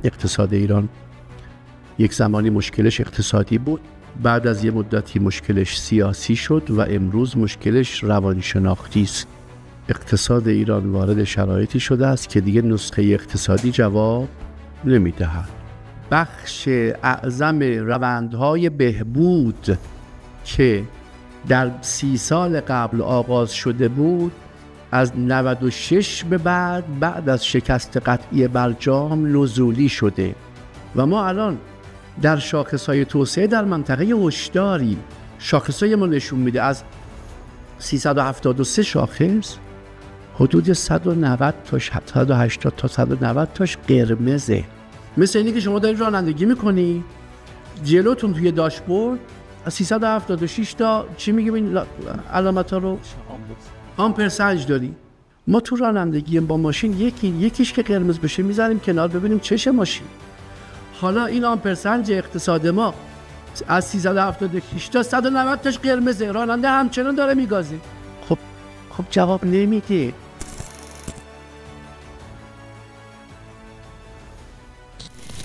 اقتصاد ایران یک زمانی مشکلش اقتصادی بود، بعد از یه مدتی مشکلش سیاسی شد و امروز مشکلش روانشناختی است. اقتصاد ایران وارد شرایطی شده است که دیگه نسخه اقتصادی جواب نمی‌دهد. بخش اعظم روندهای بهبود که در 30 سال قبل آغاز شده بود از 96 به بعد از شکست قطعی برجام نزولی شده و ما الان در شاخصهای توسعه در منطقه هشداریم. شاخصهای ما نشون میده از 373 شاخص حدود 190 تاش 180 تا 190 تاش قرمزه. مثل اینی که شما دارید رانندگی میکنی جلوتون توی داشبورد از 376 تا چی میگه این علامت ها رو آمپرسنج داری. ما تو رانندگی با ماشین یکیش که قرمز بشه میذاریم کنار ببینیم چشه ماشین. حالا این آمپرسنج اقتصاد ما از 376 تا 190 تاش قرمزه، راننده همچنان داره میگازه. خب جواب نمیده.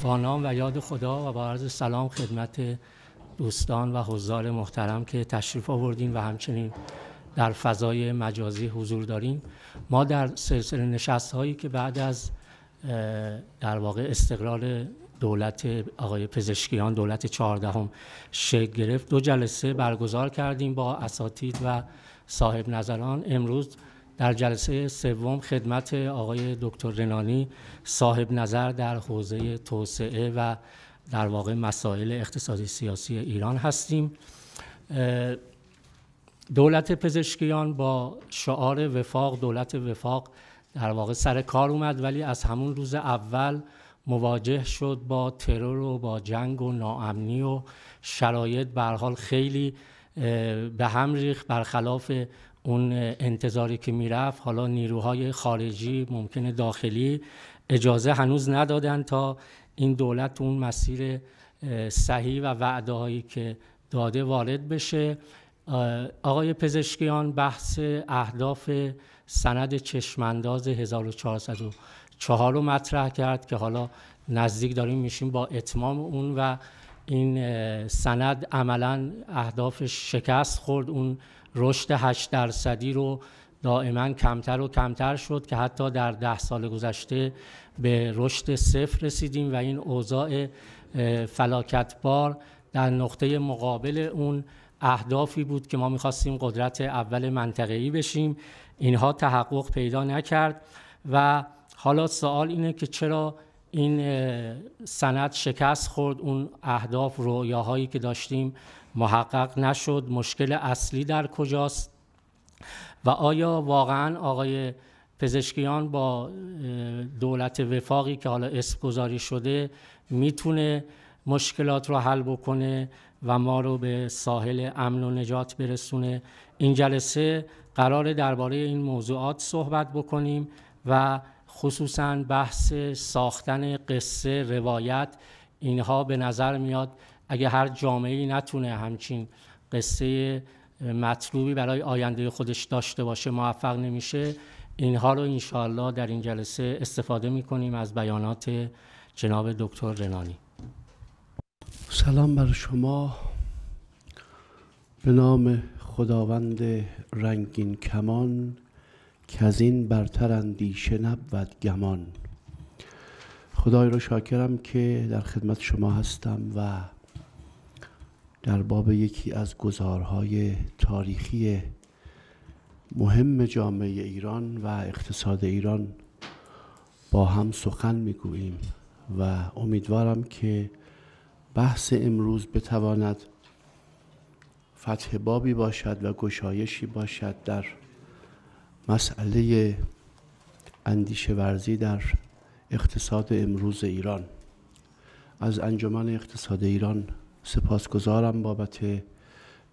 با نام و یاد خدا و با عرض سلام خدمت دوستان و حضار محترم که تشریف آوردین و همچنین در فضای مجازی حضور دارین. ما در سلسله نشست‌هایی که بعد از در واقع استقرار دولت آقای پزشکیان، دولت 14 شکل گرفت، 2 جلسه برگزار کردیم با اساتید و صاحب نظران. امروز در جلسه سوم خدمت آقای دکتر رنانی صاحب نظر در حوزه توسعه و در واقع مسائل اقتصادی سیاسی ایران هستیم. دولت پزشکیان با شعار وفاق، دولت وفاق، در واقع سر کار اومد، ولی از همون روز اول مواجه شد با ترور و با جنگ و ناامنی و شرایط به هر حال خیلی به هم ریخت. برخلاف اون انتظاری که میرفت، حالا نیروهای خارجی ممکنه داخلی اجازه هنوز ندادن تا این دولت اون مسیر صحیح و وعده هایی که داده وارد بشه. آقای پزشکیان بحث اهداف سند چشمانداز 1404 رو مطرح کرد که حالا نزدیک داریم میشیم با اتمام اون و این سند عملاً اهدافش شکست خورد. اون رشد 8% رو دائما کمتر و کمتر شد که حتی در 10 سال گذشته به رشد 0 رسیدیم و این اوضاع فلاکتبار در نقطه مقابل اون اهدافی بود که ما می‌خواستیم قدرت اول منطقه‌ای بشیم. اینها تحقق پیدا نکرد و حالا سوال اینه که چرا این سند شکست خورد، اون اهداف، رؤیاهایی که داشتیم محقق نشد. مشکل اصلی در کجاست و آیا واقعاً آقای پزشکیان با دولت وفاقی که حالا اسم گذاری شده میتونه مشکلات رو حل بکنه و ما رو به ساحل امن و نجات برسونه؟ این جلسه قراره درباره این موضوعات صحبت بکنیم و خصوصاً بحث ساختن قصه، روایت. اینها به نظر میاد اگه هر جامعه‌ای نتونه همچین قصه مطلوبی برای آینده خودش داشته باشه موفق نمیشه. اینها رو انشاءالله در این جلسه استفاده میکنیم از بیانات جناب دکتر رنانی. سلام بر شما. به نام خداوند رنگین کمان که از این برتر اندیشه نبود گمان. خدای رو شاکرم که در خدمت شما هستم و در باب یکی از گزارهای تاریخی مهم جامعه ایران و اقتصاد ایران با هم سخن میگوییم و امیدوارم که بحث امروز بتواند فتح بابی باشد و گشایشی باشد در مسئله اندیشه ورزی در اقتصاد امروز ایران. از انجمن اقتصاد ایران سپاسگزارم بابت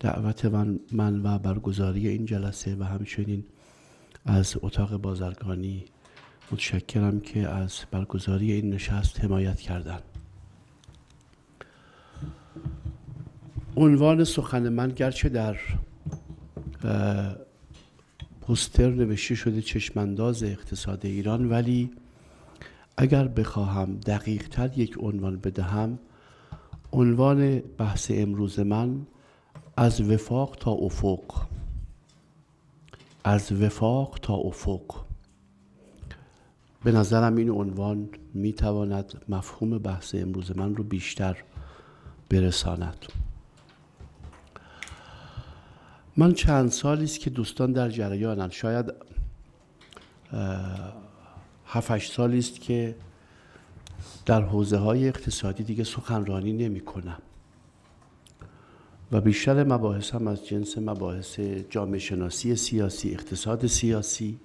دعوت من و برگزاری این جلسه و همچنین از اتاق بازرگانی متشکرم که از برگزاری این نشست حمایت کردند. عنوان سخن من گرچه در پوستر نوشته شده چشمانداز اقتصاد ایران، ولی اگر بخواهم دقیق تر یک عنوان بدهم، عنوان بحث امروز من از وفاق تا افق، از وفاق تا افق. به نظرم این عنوان میتواند مفهوم بحث امروز من رو بیشتر برساند. من چند سالی است که دوستان در جریانند، شاید 7-8 سالی است که در حوزه‌های اقتصادی دیگه سخنرانی نمی‌کنم و بیشتر مباحثم از جنس مباحث جامعه شناسی سیاسی، اقتصاد سیاسی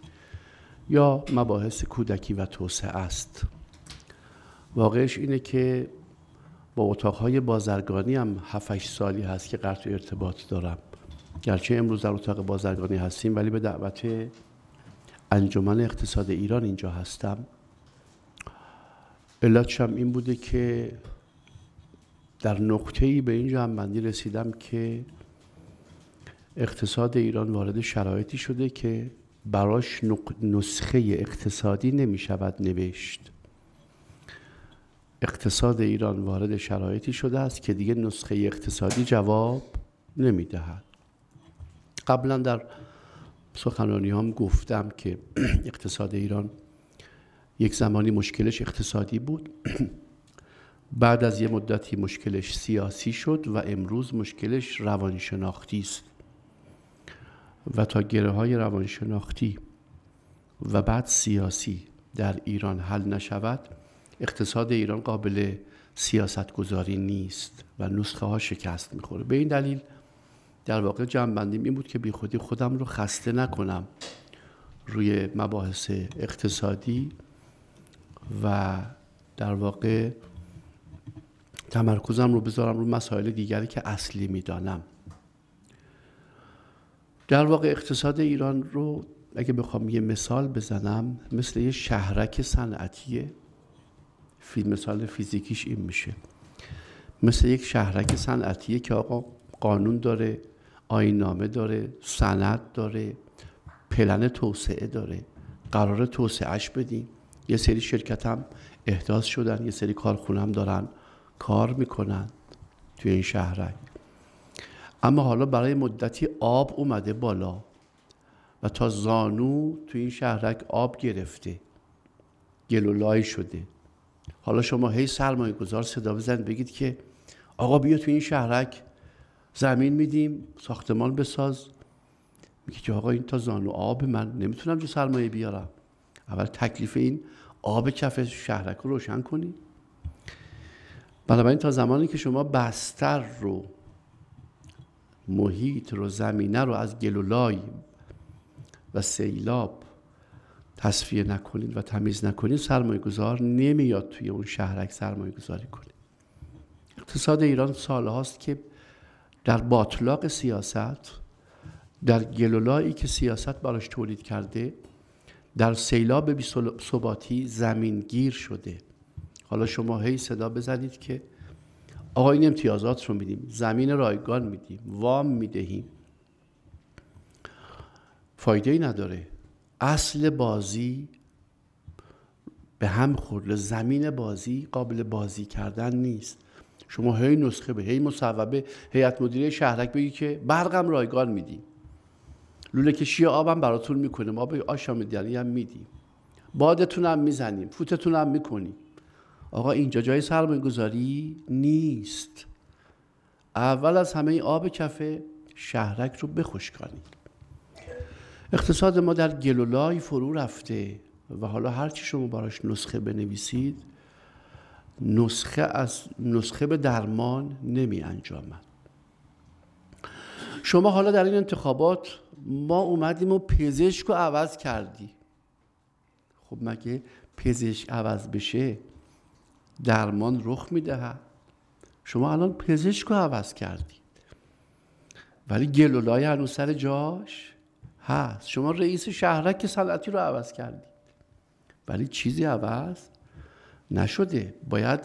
یا مباحث کودکی و توسعه است. واقعش اینه که با اتاقهای بازرگانی هم 7-8 سالی هست که قطع ارتباط دارم، گرچه امروز در اتاق بازرگانی هستیم ولی به دعوت انجمن اقتصاد ایران اینجا هستم. علتش هم این بوده که در نقطه‌ای به این جمع‌بندی رسیدم که اقتصاد ایران وارد شرایطی شده که براش نسخه اقتصادی نمی شود نوشت. اقتصاد ایران وارد شرایطی شده است که دیگه نسخه اقتصادی جواب نمی دهد. قبلا در سخنرانی هم گفتم که اقتصاد ایران یک زمانی مشکلش اقتصادی بود، بعد از یه مدتی مشکلش سیاسی شد و امروز مشکلش روانشناختی است و تا گره‌های روانشناختی و بعد سیاسی در ایران حل نشود، اقتصاد ایران قابل سیاست گذاری نیست و نسخه ها شکست میخوره. به این دلیل در واقع جمع‌بندیم این بود که بی خودی خودم رو خسته نکنم روی مباحث اقتصادی و در واقع تمرکزم رو بذارم روی مسائل دیگری که اصلی میدانم. در واقع اقتصاد ایران رو اگه بخوام یه مثال بزنم مثل یه شهرک صنعتیه. مثال فیزیکیش این میشه، مثل یک شهرک صنعتیه که آقا قانون داره، آیین‌نامه داره، سند داره، پلن توسعه داره، قرار توسعهش بدیم. یه سری شرکت هم احداث شدن، یه سری کارخونه هم دارن کار میکنن توی این شهرک. اما حالا برای مدتی آب اومده بالا و تا زانو توی این شهرک آب گرفته، گل و لای شده. حالا شما هی سرمایه گذار صدا بزنید بگید که آقا بیا توی این شهرک زمین میدیم، ساختمان بساز. میگه که آقا این تا زانو آب، من نمیتونم جو سرمایه بیارم. اول تکلیف این آب کف شهرک رو روشن کنید. بنابراین تا زمانی که شما بستر رو، محیط رو، زمینه رو از گل و لای و سیلاب تصفیه نکنید و تمیز نکنید، سرمایه گذار نمیاد توی اون شهرک سرمایه گذاری کنید. اقتصاد ایران سال هاست که در باطلاق سیاست، در گل و لایی که سیاست براش تولید کرده، در سیلاب بی ثباتی زمین گیر شده. حالا شما هی صدا بزنید که آقا این امتیازات رو میدیم، زمین رایگان میدیم، وام میدهیم، فایده ای نداره. اصل بازی به هم خورده، زمین بازی قابل بازی کردن نیست. شما هی نسخه به هی مصوبه هیئت مدیره شهرک بگی که برقم رایگان میدیم، لوله کشی آبم براتون میکنیم، آب آشامیدنی هم میدیم، بادتون هم میزنیم، فوتتون هم میکنیم. آقا اینجا جای سرمایه گذاری نیست. اول از همه این آب کف شهرک رو بخشکانید. اقتصاد ما در گل و لای فرو رفته و حالا هرچی شما براش نسخه بنویسید، نسخه به درمان نمی انجامد. شما حالا در این انتخابات ما اومدیم و پزشک رو عوض کردی. خب مگه پزشک عوض بشه درمان رخ میدهد؟ شما الان پزشک رو عوض کردید ولی گل و لای هنوز سر جاش هست. شما رئیس شهرک صنعتی رو عوض کردید ولی چیزی عوض نشده. باید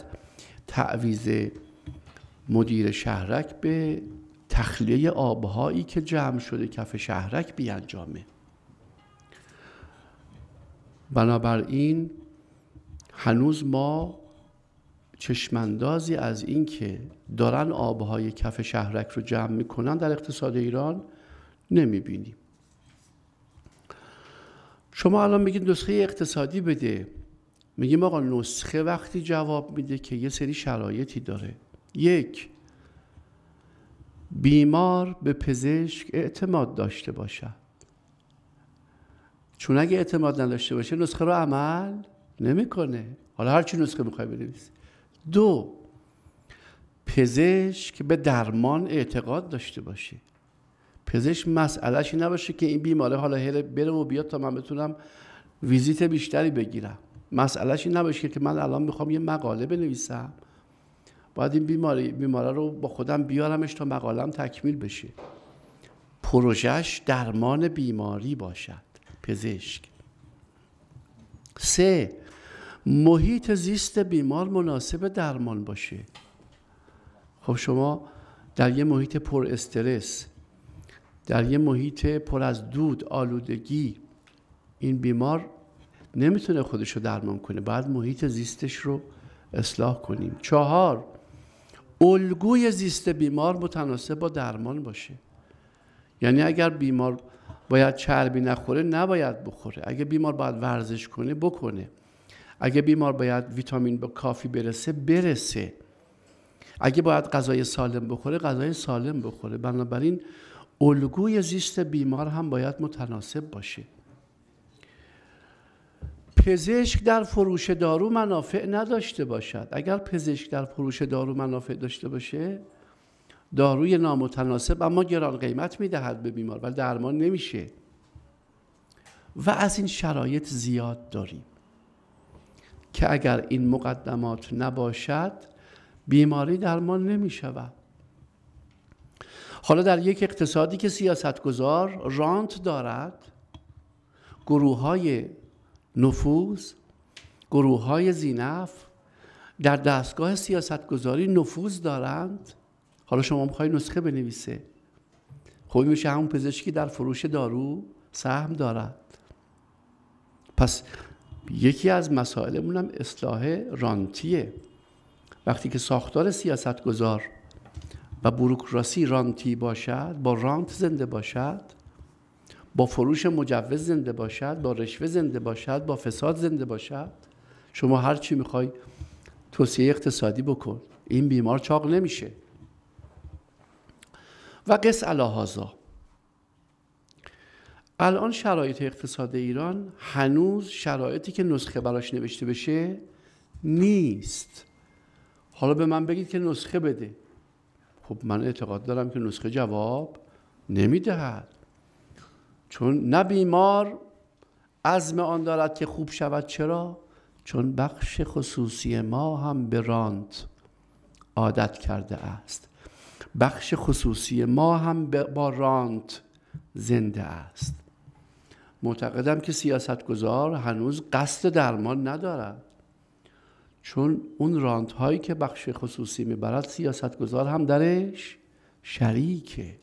تعویض مدیر شهرک به تخلیه آبهایی که جمع شده کف شهرک بیانجامه. بنابراین هنوز ما چشماندازی از این که دارن آبهای کف شهرک رو جمع میکنن در اقتصاد ایران نمیبینیم. شما الان میگید نسخه اقتصادی بده، میگیم آقا نسخه وقتی جواب میده که یه سری شرایطی داره. یک، بیمار به پزشک اعتماد داشته باشد، چون اگه اعتماد نداشته باشه نسخه رو عمل نمیکنه، حالا هر چی نسخه میخوای بنویسی. دو، پزشک به درمان اعتقاد داشته باشه. پزشک مسئله‌اش نباشه که این بیماره حالا بره و بیاد تا من بتونم ویزیت بیشتری بگیرم. مسئله‌اش نباشه که من الان میخوام یه مقاله بنویسم، باید این بیماره رو با خودم بیارمش تا مقالم تکمیل بشه. پروژهش درمان بیماری باشد پزشک. سه، محیط زیست بیمار مناسب درمان باشه. خب شما در یه محیط پر استرس، در یه محیط پر از دود، آلودگی، این بیمار نمیتونه خودش رو درمان کنه، باید محیط زیستش رو اصلاح کنیم. چهار، الگوی زیست بیمار متناسب با درمان باشه. یعنی اگر بیمار باید چربی نخوره نباید بخوره، اگه بیمار باید ورزش کنه بکنه، اگه بیمار باید ویتامین با کافی برسه، اگه باید غذای سالم بخوره غذای سالم بخوره. بنابراین الگوی زیست بیمار هم باید متناسب باشه. پزشک در فروش دارو منافع نداشته باشد. اگر پزشک در فروش دارو منافع داشته باشه، داروی نامتناسب اما گران قیمت میدهد به بیمار و درمان نمیشه. و از این شرایط زیاد داریم که اگر این مقدمات نباشد بیماری درمان نمیشود. حالا در یک اقتصادی که سیاستگزار رانت دارد، گروه‌های نفوذ، گروه‌های ذی‌نفع در دستگاه سیاستگزاری نفوذ دارند، حالا شما می‌خوای نسخه بنویسه، خب میشه همون پزشکی در فروش دارو سهم دارد. پس یکی از مسائلمون هم اصلاح رانتیه. وقتی که ساختار سیاستگزار و بوروکراسی رانتی باشد، با رانت زنده باشد، با فروش مجوز زنده باشد، با رشوه زنده باشد، با فساد زنده باشد، شما هر چی میخوای توسعه اقتصادی بکن، این بیمار چاق نمیشه. و قس علی هذا، الان شرایط اقتصاد ایران هنوز شرایطی که نسخه براش نوشته بشه نیست. حالا به من بگید که نسخه بده، خب من اعتقاد دارم که نسخه جواب نمیدهد، چون نه بیمار عزم آن دارد که خوب شود. چرا؟ چون بخش خصوصی ما هم به رانت عادت کرده است، بخش خصوصی ما هم با رانت زنده است. معتقدم که سیاستگزار هنوز قصد درمان ندارد، چون اون رانت هایی که بخش خصوصی میبرد سیاستگزار هم درش شریکه.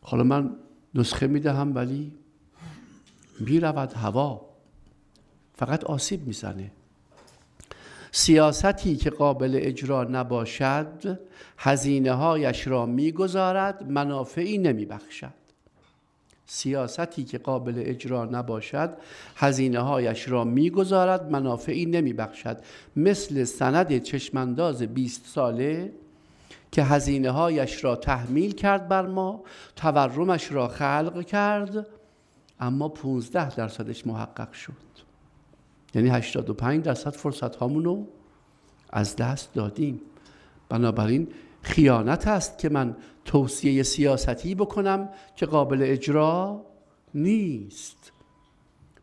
حالا من نسخه میدهم ولی میرود هوا، فقط آسیب میزنه. سیاستی که قابل اجرا نباشد هزینه هایش را میگذارد، منافعی نمیبخشد. سیاستی که قابل اجرا نباشد هزینه هایش را میگذارد، منافعی نمیبخشد. مثل سند چشمانداز 20 ساله که هزینه هایش را تحمیل کرد بر ما، تورمش را خلق کرد، اما 15% محقق شد. یعنی 85% فرصت هامونو از دست دادیم. بنابراین خیانت است که من توصیه سیاستی بکنم که قابل اجرا نیست.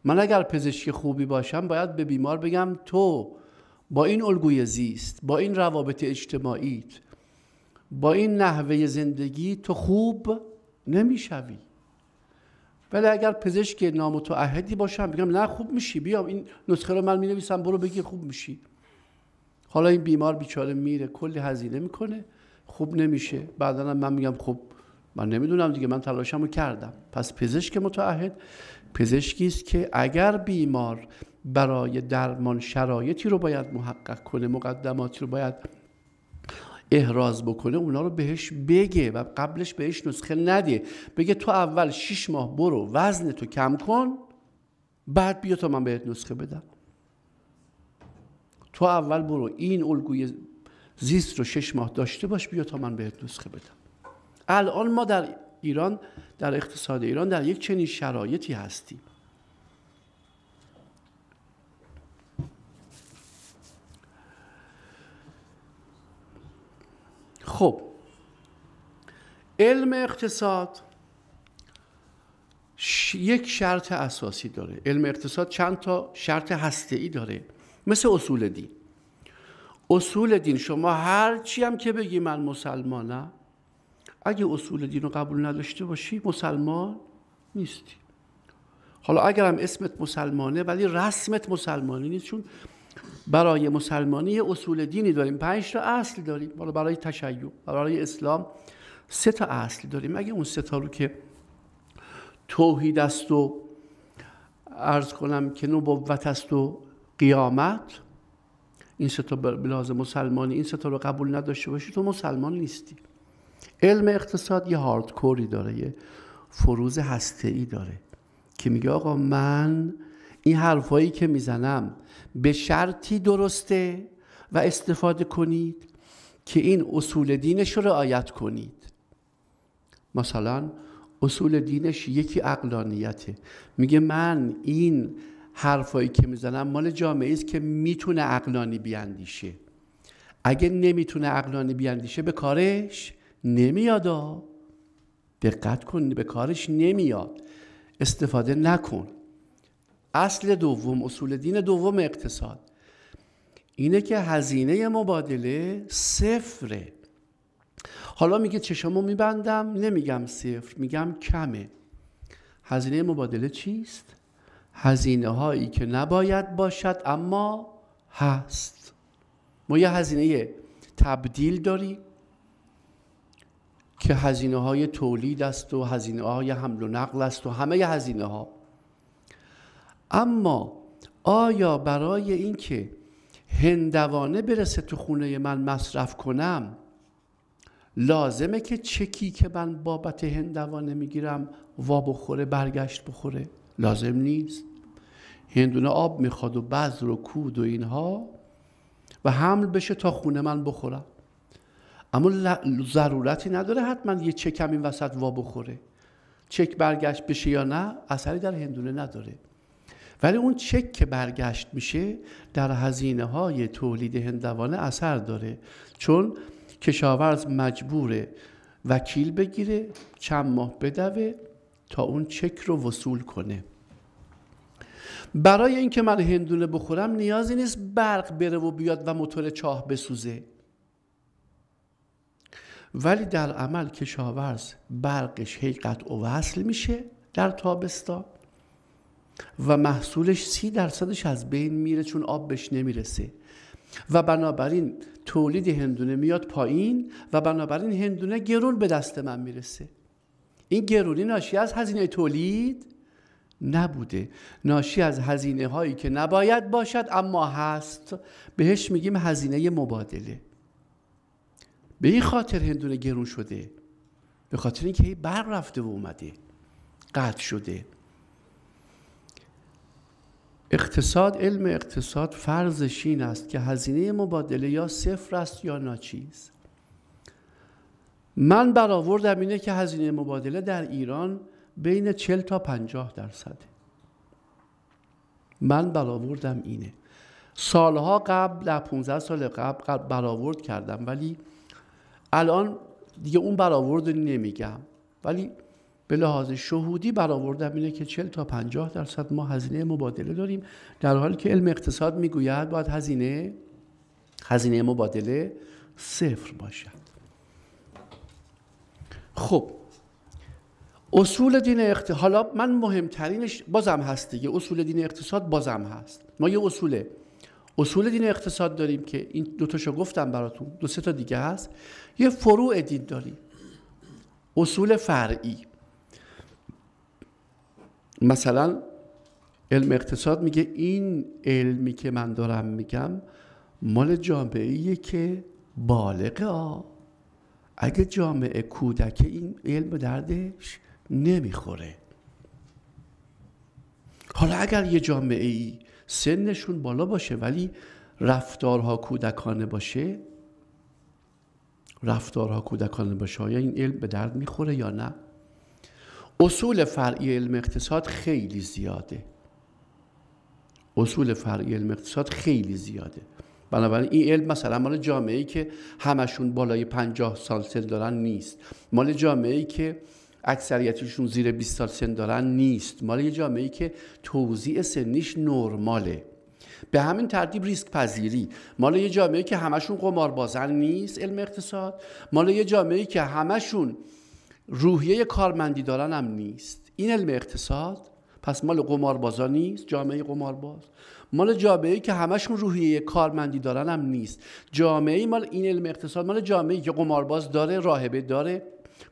من اگر پزشک خوبی باشم باید به بیمار بگم تو با این الگوی زیست، با این روابط اجتماعیت، با این نحوه زندگی تو خوب نمیشوی. ولی اگر پزشک نامتعهدی باشم بگم نه خوب میشی، بیا این نسخه رو من مینویسم برو بگی خوب میشی. حالا این بیمار بیچاره میره کلی هزینه میکنه خوب نمیشه، بعدا من میگم خب من نمیدونم دیگه، من تلاشمو کردم. پس پزشک متعهد پزشکی است که اگر بیمار برای درمان شرایطی رو باید محقق کنه، مقدماتی رو باید احراز بکنه، اونا رو بهش بگه و قبلش بهش نسخه نده. بگه تو اول 6 ماه برو وزن تو کم کن، بعد بیا تا من بهت نسخه بدم. تو اول برو این الگوی زیست رو 6 ماه داشته باش، بیا تا من بهت نسخه بدم. الان ما در ایران، در اقتصاد ایران، در یک چنین شرایطی هستیم. خب علم اقتصاد یک شرط اساسی داره. علم اقتصاد چند تا شرط هسته‌ای داره، مثل اصول دین. اصول دین شما هر چی هم که بگی من مسلمانم، اگه اصول دین رو قبول نداشته باشی مسلمان نیستی. حالا اگر هم اسمت مسلمانه ولی رسمت مسلمانی نیست، چون برای مسلمانی یه اصول دینی داریم، 5 تا اصل داریم. حالا برای تشیع، برای اسلام 3 تا اصل داریم. اگه اون 3 تا رو که توحید است و عرض کنم که نبوت است و قیامت، این 3 تا به لحاظ مسلمانی این 3 تا رو قبول نداشته باشی تو مسلمان نیستی. علم اقتصاد یه هاردکوری داره، یه فروز هسته‌ای داره که میگه آقا من این حرفایی که میزنم به شرطی درسته و استفاده کنید که این اصول دینش رو رعایت کنید. مثلا اصول دینش یکی عقلانیته، میگه من این حرفایی که میزنم مال جامعه است که میتونه عقلانی بیاندیشه. اگه نمیتونه عقلانی بیاندیشه به کارش نمیاد. دقت کن، به کارش نمیاد، استفاده نکن. اصل دوم، اصول دین دوم اقتصاد اینه که هزینه مبادله صفره. حالا میگه چشمو میبندم، نمیگم صفر، میگم کمه. هزینه مبادله چیست؟ هزینه هایی که نباید باشد اما هست. ما یه هزینه تبدیل داریم که هزینه های تولید است و هزینه های حمل و نقل است و همه هزینه ها. اما آیا برای اینکه هندوانه برسه تو خونه من مصرف کنم لازمه که چکی که من بابت هندوانه میگیرم وا بخوره، برگشت بخوره؟ لازم نیست. هندونه آب میخواد و بذر و کود و اینها و حمل بشه تا خونه من بخورم. اما ضرورتی نداره حتما یه چک این وسط وا بخوره. چک برگشت بشه یا نه اثری در هندونه نداره، ولی اون چک که برگشت میشه در هزینه های تولید هندوانه اثر داره، چون کشاورز مجبوره وکیل بگیره، چند ماه بدوه تا اون چک رو وصول کنه. برای اینکه من هندونه بخورم نیازی نیست برق بره و بیاد و موتور چاه بسوزه، ولی در عمل کشاورز برقش هی قطع و وصل میشه در تابستان و محصولش 30% از بین میره چون آب بهش نمیرسه و بنابراین تولید هندونه میاد پایین و بنابراین هندونه گرون به دست من میرسه. این گرونی ناشی از هزینه تولید نبوده، ناشی از هزینه هایی که نباید باشد اما هست، بهش میگیم هزینه مبادله. به این خاطر هندونه گرون شده، به خاطر اینکه برق رفته و اومده، قطع شده. اقتصاد، علم اقتصاد فرضش این است که هزینه مبادله یا صفر است یا ناچیز. من برآوردم اینه که هزینه مبادله در ایران بین 40 تا 50%. من برآوردم اینه. سالها قبل، در 15 سال قبل برآورد کردم، ولی الان دیگه اون برآورد نمیگم، ولی به لحاظ شهودی برآوردم اینه که 40 تا 50% ما هزینه مبادله داریم، در حالی که علم اقتصاد میگوید باید هزینه مبادله صفر باشد. خب اصول دین اقتصاد، حالا من مهمترینش بازم هست دیگه، اصول دین اقتصاد بازم هست. ما یه اصول دین اقتصاد داریم که این 2 تاشو گفتم براتون، 2-3 تا دیگه هست. یه فروع دین داریم، اصول فرعی. مثلا علم اقتصاد میگه این علمی که من دارم میگم مال جامعه‌ایه که بالغه. اگه جامعه کودک این علم به دردش نمیخوره. حالا اگر یه جامعه‌ای سنشون بالا باشه ولی رفتارها کودکانه باشه، آیا این علم به درد میخوره یا نه؟ اصول فرعی علم اقتصاد خیلی زیاده. بنابراین این علم مثلا مال جامعه‌ای که همشون بالای 50 سال سن دارن نیست، مال جامعه‌ای که اکثریتشون زیر 20 سال سن دارن نیست، مال یه جامعه‌ای که توزیع سنیش نرماله. به همین ترتیب ریسک پذیری مال یه جامعه‌ای که همشون قماربازن نیست، علم اقتصاد. مال یه جامعه‌ای که همشون روحیه کارمندی دارن هم نیست، این علم اقتصاد. پس مال قماربازا نیست، جامعه قمارباز. مال جامعه‌ای که همشون روحیه کارمندی دارن هم نیست، جامعه مال این علم اقتصاد مال جامعه‌ای که قمارباز داره، راهبه داره،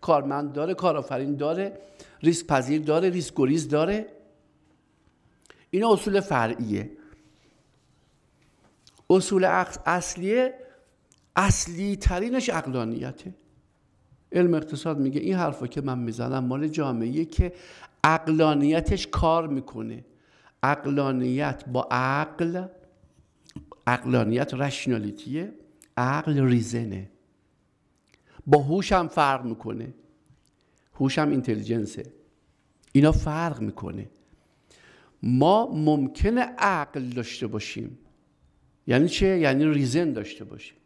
کارمند داره، کارآفرین داره، ریسک پذیر داره، ریسک گریز داره. این اصول فرعیه. اصول اصلی ترینش عقلانیته. علم اقتصاد میگه این حرفا که من میزنم مال جامعه‌ایه که عقلانیتش کار میکنه. عقلانیت با عقلانیت رشنالیتیه، عقل ریزنه. با هوش هم فرق میکنه، هوش هم اینتلیجنسه. اینا فرق میکنه. ما ممکنه عقل داشته باشیم، یعنی چه؟ یعنی ریزن داشته باشیم،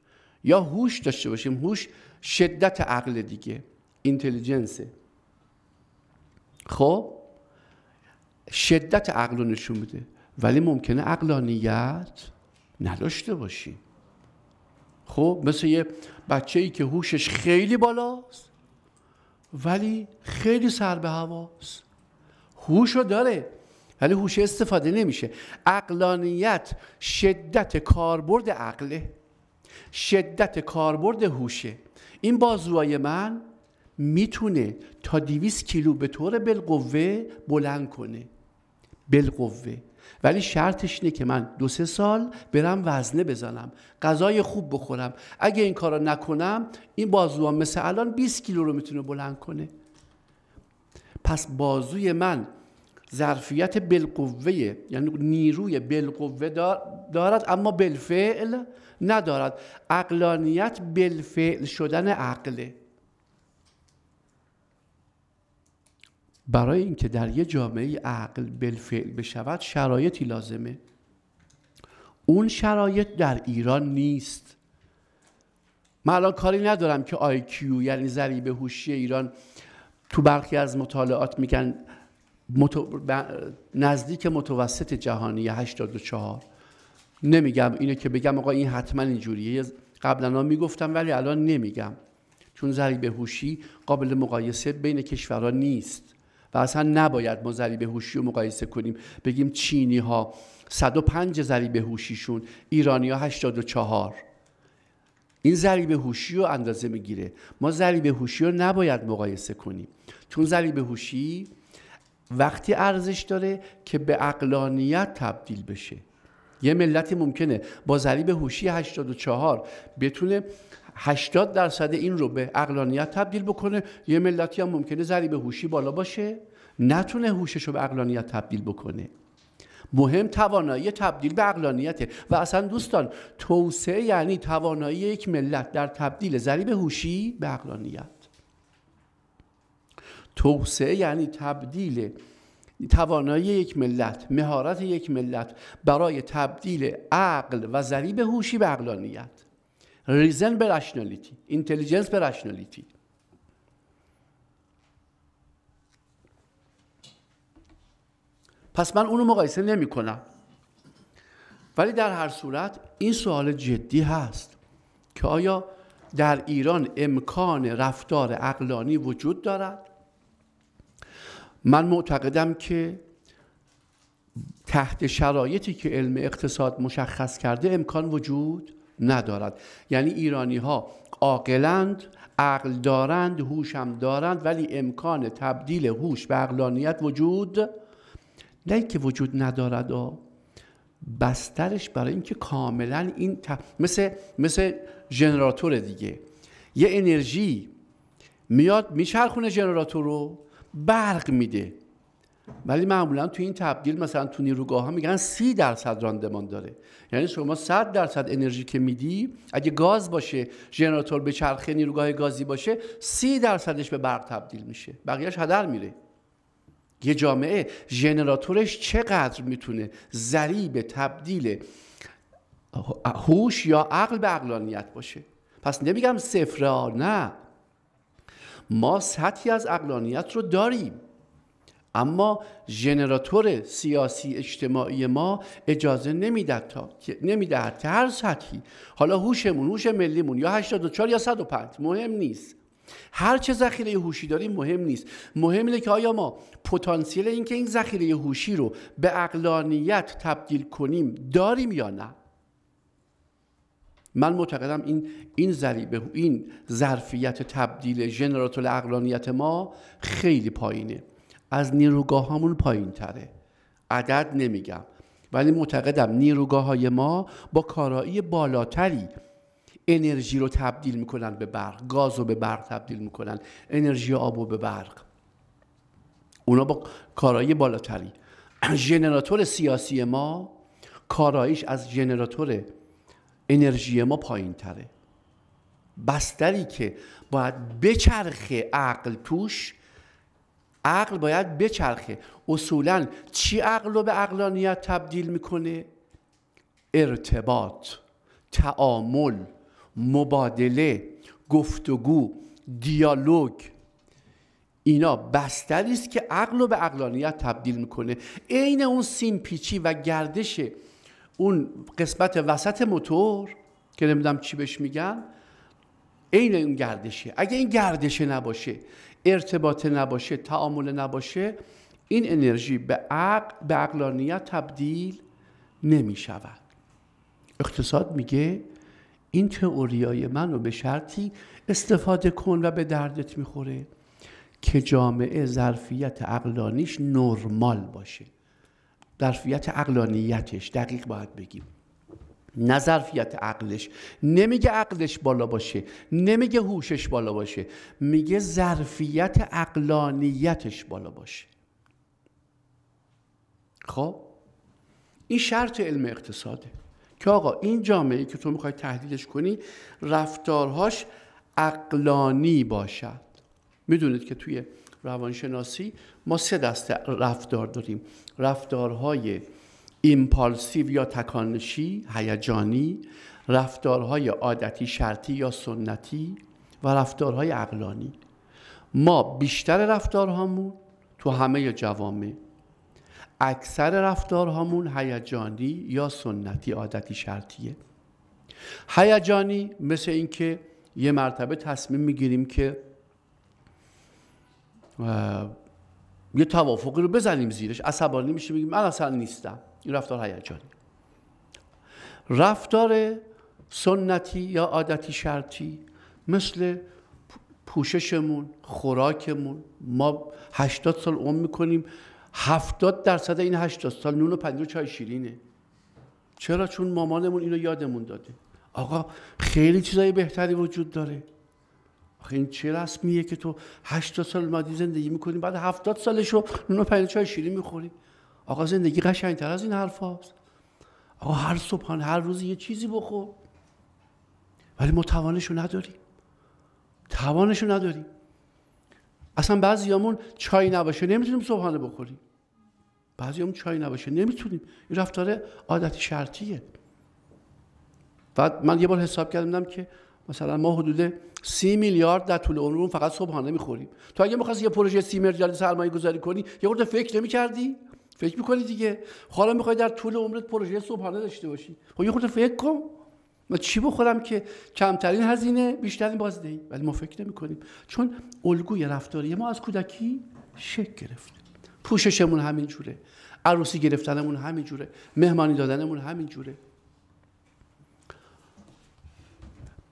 یا هوش داشته باشیم. هوش شدت عقل دیگه، اینتلیجنسه. خب شدت عقل رو نشون میده، ولی ممکنه عقلانیت نداشته باشیم. خب مثل یه بچه‌ای که هوشش خیلی بالاست ولی خیلی سر به هواست. هوشو داره ولی هوش استفاده نمیشه. عقلانیت شدت کاربرد عقله، شدت کاربرد هوشه. این بازوهای من میتونه تا 200 کیلو به طور بالقوه بلند کنه، بالقوه. ولی شرطش اینه که من 2-3 سال برم وزنه بزنم، غذای خوب بخورم. اگه این کارو نکنم این بازوها مثل الان 20 کیلو رو میتونه بلند کنه. پس بازوی من ظرفیت بالقوه، یعنی نیروی بالقوه دارد اما بالفعل ندارد. عقلانیت بالفعل شدن عقله. برای اینکه در یه جامعه عقل بالفعل بشود شرایطی لازمه. اون شرایط در ایران نیست. من الان کاری ندارم که IQ یعنی ضریب هوشی ایران تو برخی از مطالعات میگن نزدیک متوسط جهانی 84. نمیگم اینو که بگم آقا این حتما اینجوریه، قبلا میگفتم ولی الان نمیگم، چون ضریب هوشی قابل مقایسه بین کشورها نیست و اصلا نباید ما ضریب هوشی رو مقایسه کنیم بگیم چینی ها 105 ضریب هوشیشون، ایرانی ها 84. این ضریب هوشی رو اندازه میگیره. ما ضریب هوشی رو نباید مقایسه کنیم، چون ضریب هوشی وقتی ارزش داره که به عقلانیت تبدیل بشه. یه ملتی ممکنه با ضریب هوشی 84 بتونه 80% این رو به عقلانیت تبدیل بکنه. یه ملتی هم ممکنه ضریب هوشی بالا باشه نتونه هوشش رو به عقلانیت تبدیل بکنه. مهم توانایی تبدیل به عقلانیته. و اصلا دوستان توسعه یعنی توانایی یک ملت در تبدیل ضریب هوشی به عقلانیت. توسعه یعنی تبدیل توانایی یک ملت، مهارت یک ملت برای تبدیل عقل و ضریب هوشی به عقلانیت. ریزن به رشنالیتی، اینتلیجنس به رشنالیتی. پس من اونو مقایسه نمی کنم. ولی در هر صورت این سوال جدی هست که آیا در ایران امکان رفتار عقلانی وجود دارد؟ من معتقدم که تحت شرایطی که علم اقتصاد مشخص کرده امکان وجود ندارد. یعنی ایرانی ها عاقلند، عقل دارند، هوش هم دارند، ولی امکان تبدیل هوش به عقلانیت وجود نه اینکه وجود ندارد بسترش برای اینکه کاملا این مثل ژنراتور دیگه، یه انرژی میاد میچرخونه ژنراتور رو، برق میده. ولی معمولا تو این تبدیل مثلا تو نیروگاه ها میگن 30% راندمان داره. یعنی شما 100% انرژی که میدی، اگه گاز باشه ژنراتور به چرخه نیروگاه گازی باشه 30%ش به برق تبدیل میشه، بقیهش هدر میره. یه جامعه ژنراتورش چقدر میتونه ضریب تبدیل هوش یا عقل به عقلانیت باشه. پس نمیگم صفر، نه، ما سطحی از عقلانیت رو داریم، اما ژنراتور سیاسی اجتماعی ما اجازه نمیدهد که هر سطحی، حالا هوشمون، هوش ملیمون یا 84 یا 105 مهم نیست، هر چه ذخیره هوشی داریم مهم نیست، مهم اینه که آیا ما پتانسیل این که این ذخیره هوشی رو به عقلانیت تبدیل کنیم داریم یا نه. من معتقدم این ظرفیت تبدیل ژنراتور عقلانیت ما خیلی پایینه، از نیروگاه هامون پایین تره. عدد نمیگم، ولی معتقدم نیروگاه های ما با کارایی بالاتری انرژی رو تبدیل میکنن به برق، گاز رو به برق تبدیل میکنن، انرژی آب رو به برق، اونا با کارایی بالاتری. ژنراتور سیاسی ما کاراییش از ژنراتور انرژی ما پایین تره. بستری که باید بچرخه عقل توش، عقل باید بچرخه. اصولاً چی عقل رو به عقلانیت تبدیل میکنه؟ ارتباط، تعامل، مبادله، گفتگو، دیالوگ. اینا بستری است که عقل رو به عقلانیت تبدیل میکنه. عین اون سیمپیچی و گردش اون قسمت وسط موتور که نمیدونم چی بهش میگن، عین اون گردشه. اگه این گردشه نباشه، ارتباط نباشه، تعامل نباشه، این انرژی به عقلانیت تبدیل نمی شود. اقتصاد میگه این تئوریای منو به شرطی استفاده کن و به دردت میخوره که جامعه ظرفیت عقلانیش نرمال باشه. ظرفیت عقلانیتش دقیق باید بگیم، نه ظرفیت عقلش. نمیگه عقلش بالا باشه، نمیگه هوشش بالا باشه، میگه ظرفیت عقلانیتش بالا باشه. خب این شرط علم اقتصاده که آقا این جامعه که تو میخوای تحلیلش کنی رفتارهاش عقلانی باشد. میدونید که توی روانشناسی ما 3 دسته رفتار داریم: رفتارهای ایمپالسیو یا تکانشی، هیجانی، رفتارهای عادتی شرطی یا سنتی و رفتارهای عقلانی. ما بیشتر رفتارهامون تو همه جوامع، اکثر رفتارهامون هیجانی یا سنتی عادتی شرطیه. هیجانی مثل این که یه مرتبه تصمیم میگیریم که یه توافقی رو بزنیم زیرش، عصبانی میشیم میگیم من اصلا نیستم. این رفتار هیجانی. رفتار سنتی یا عادتی شرطی مثل پوششمون، خوراکمون. ما 80 سال عمر میکنیم، 70% این 80 سال نون و پنیر و چای شیرینه. چرا؟ چون مامانمون اینو یادمون داده. آقا خیلی چیزای بهتری وجود داره. آخه این چه رسمیه که تو 80 سال مادی زندگی میکنی بعد 70 سالشو نون و پنیر و چای شیرین میخوری؟ آقا زندگی قشنگتر از این حرف هاست. آقا هر صبحانه هر روز یه چیزی بخور. ولی ما توانشو نداریم. اصلا بعضیامون چای نباشه نمیتونیم صبحانه بخوریم. بعضیامون چای نباشه نمیتونیم. این رفتار عادتی شرطیه. بعد من یه بار حساب کردم که مثلا ما حدود 30 میلیارد در طول عمرمون فقط صبحانه میخوریم. تو اگه می‌خواستی یه پروژه 30 میلیارد سرمایه گذاری کنی یه خورده فکر نمی‌کردی؟ فکر می‌کنی دیگه. حالا می‌خوای در طول عمرت پروژه صبحانه داشته باشی. خب یه خورده فکر کن. من چی بخورم که کمترین هزینه بیشترین بازدهی؟ ولی ما فکر نمی‌کنیم، چون الگوی رفتاری ما از کودکی شکل گرفته. پوششمون همین جوره، عروسی گرفتنمون همین جوره، مهمانی دادنمون همین جوره.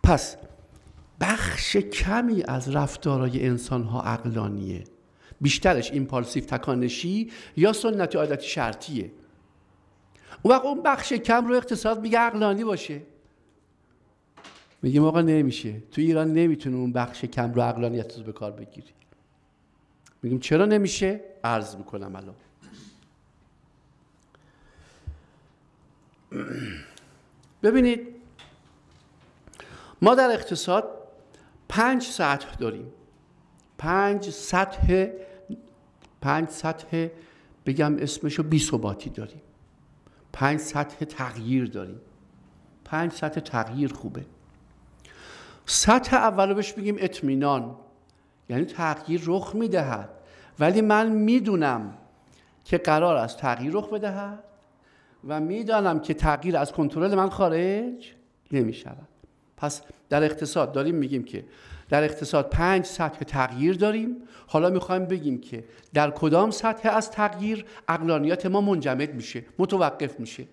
پس بخش کمی از رفتارهای انسان‌ها عقلانیه، بیشترش ایمپالسیو تکانشی یا سنتی عادتی شرطیه. اون وقت اون بخش کم رو اقتصاد میگه عقلانی باشه. میگیم آقا نمیشه، تو ایران نمیتونه اون بخش کم رو عقلانیت رو به کار بگیری. میگیم چرا نمیشه؟ عرض میکنم الان. ببینید ما در اقتصاد 5 سطح داریم. 5 سطح بگم اسمشو بی‌ثباتی داریم. 5 سطح تغییر داریم. 5 سطح تغییر خوبه. سطح اول رو بهش میگیم اطمینان، یعنی تغییر رخ میدهد ولی من میدونم که قرار است تغییر رخ بدهد و میدانم که تغییر از کنترل من خارج نمیشود. پس در اقتصاد داریم میگیم که در اقتصاد 5 سطح تغییر داریم. حالا میخوایم بگیم که در کدام سطح از تغییر عقلانیت ما منجمد میشه، متوقف میشه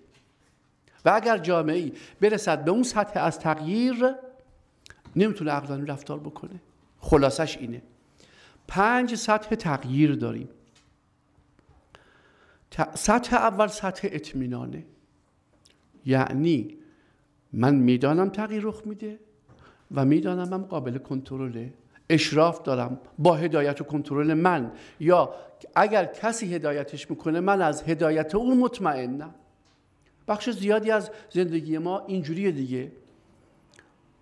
و اگر جامعه‌ای برسد به اون سطح از تغییر نمیتونه عقلانی رفتار بکنه. خلاصش اینه 5 سطح تغییر داریم. سطح اول سطح اطمینانه، یعنی من میدانم تغییر رخ میده و میدانم من قابل کنترله، اشراف دارم با هدایت و کنترل من، یا اگر کسی هدایتش میکنه من از هدایت اون مطمئنم. بخش زیادی از زندگی ما اینجوریه دیگه.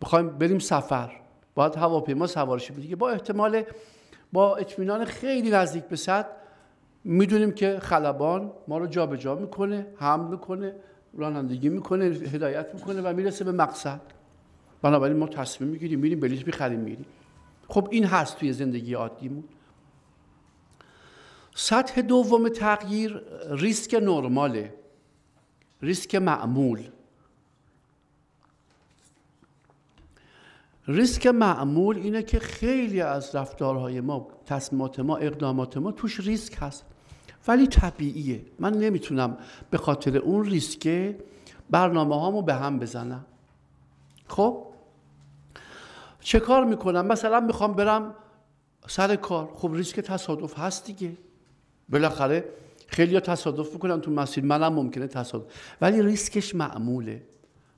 بخوایم بریم سفر باید هواپیما سوار شیم دیگه، با اطمینان خیلی نزدیک به 100 میدونیم که خلبان ما رو جابجا میکنه، حمل میکنه، رانندگی میکنه، هدایت میکنه و میرسه به مقصد. بنابراین ما تصمیم میگیریم میریم بلیط میخریم میریم. خب این هست توی زندگی عادیمون. سطح دوم تغییر ریسک نرماله، ریسک معمول. ریسک معمول اینه که خیلی از رفتارهای ما، تصمیمات ما، اقدامات ما توش ریسک هست ولی طبیعیه. من نمیتونم به خاطر اون ریسک برنامه هامو به هم بزنم. خب چه کار میکنم؟ مثلا میخوام برم سر کار، خب ریسک تصادف هست دیگه، بالاخره خیلی ها تصادف میکنن تو مسیر، منم ممکنه تصادف، ولی ریسکش معموله.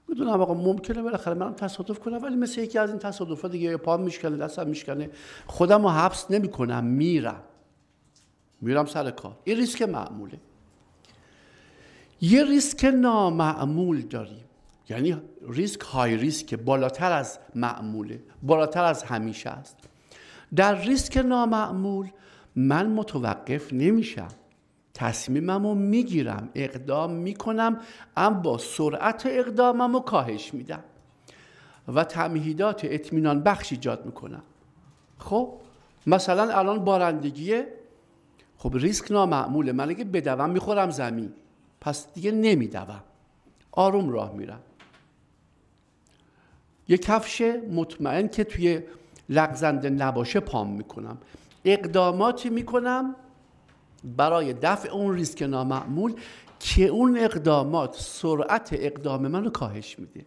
میدونم آقا ممکنه بالاخره منم تصادف کنم ولی مثل یکی از این تصادفات دیگه پام میشکنه، دستم میشکنه، خودمو حبس نمیکنم، میرم سر کار. این ریسک معموله. یه ریسک نامعمول داریم، یعنی ریسک های ریسک، بالاتر از معموله، بالاتر از همیشه است. در ریسک نامعمول من متوقف نمیشم، تصمیممو میگیرم، اقدام میکنم، اما با سرعت اقداممو کاهش میدم و تمهیدات اطمینان بخش ایجاد میکنم. خب مثلا الان بارندگیه، خب ریسک نامعموله، من اگه بدوم میخورم زمین، پس دیگه نمیدوم، آروم راه میرم. یه کفش مطمئن که توی لغزنده نباشه پام میکنم، اقداماتی میکنم برای دفع اون ریسک نامعمول که اون اقدامات سرعت اقدام منو کاهش میده،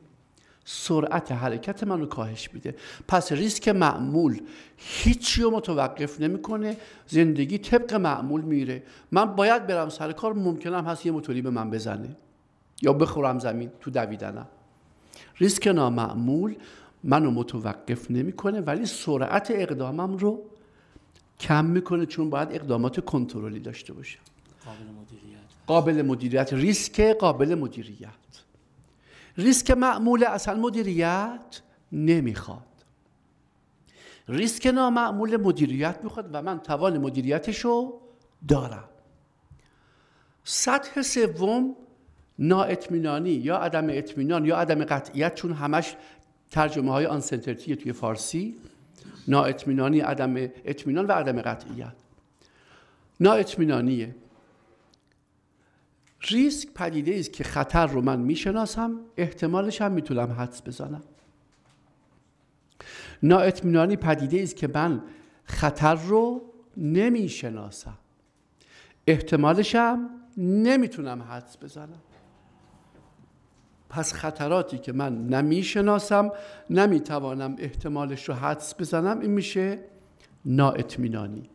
سرعت حرکت منو کاهش میده. پس ریسک معمول هیچی رو متوقف نمیکنه، زندگی طبق معمول میره. من باید برم سر کار، ممکنم هست یه موتوری به من بزنه یا بخورم زمین تو دویدنم. ریسک نامعمول منو متوقف نمیکنه ولی سرعت اقدامم رو کم میکنه، چون باید اقدامات کنترلی داشته باشم. قابل مدیریت. ریسک قابل مدیریت. ریسک معمول اصلا مدیریت نمیخواد. ریسک نامعمول مدیریت میخواد و من توان مدیریتشو دارم. سطح سوم نااطمینانی یا عدم اطمینان یا عدم قطعیت، چون همش ترجمه های آنسنترتی توی فارسی، نااطمینانی، عدم اطمینان و عدم قطعیت. نااطمینانیه. ریسک پدیده است که خطر رو من میشناسم، احتمالش هم میتونم حدس بزنم. نااطمینانی پدیده است که من خطر رو نمیشناسم، احتمالش هم نمیتونم حدس بزنم. پس خطراتی که من نمیشناسم، نمیتوانم احتمالش رو حدس بزنم، این میشه نااطمینانی.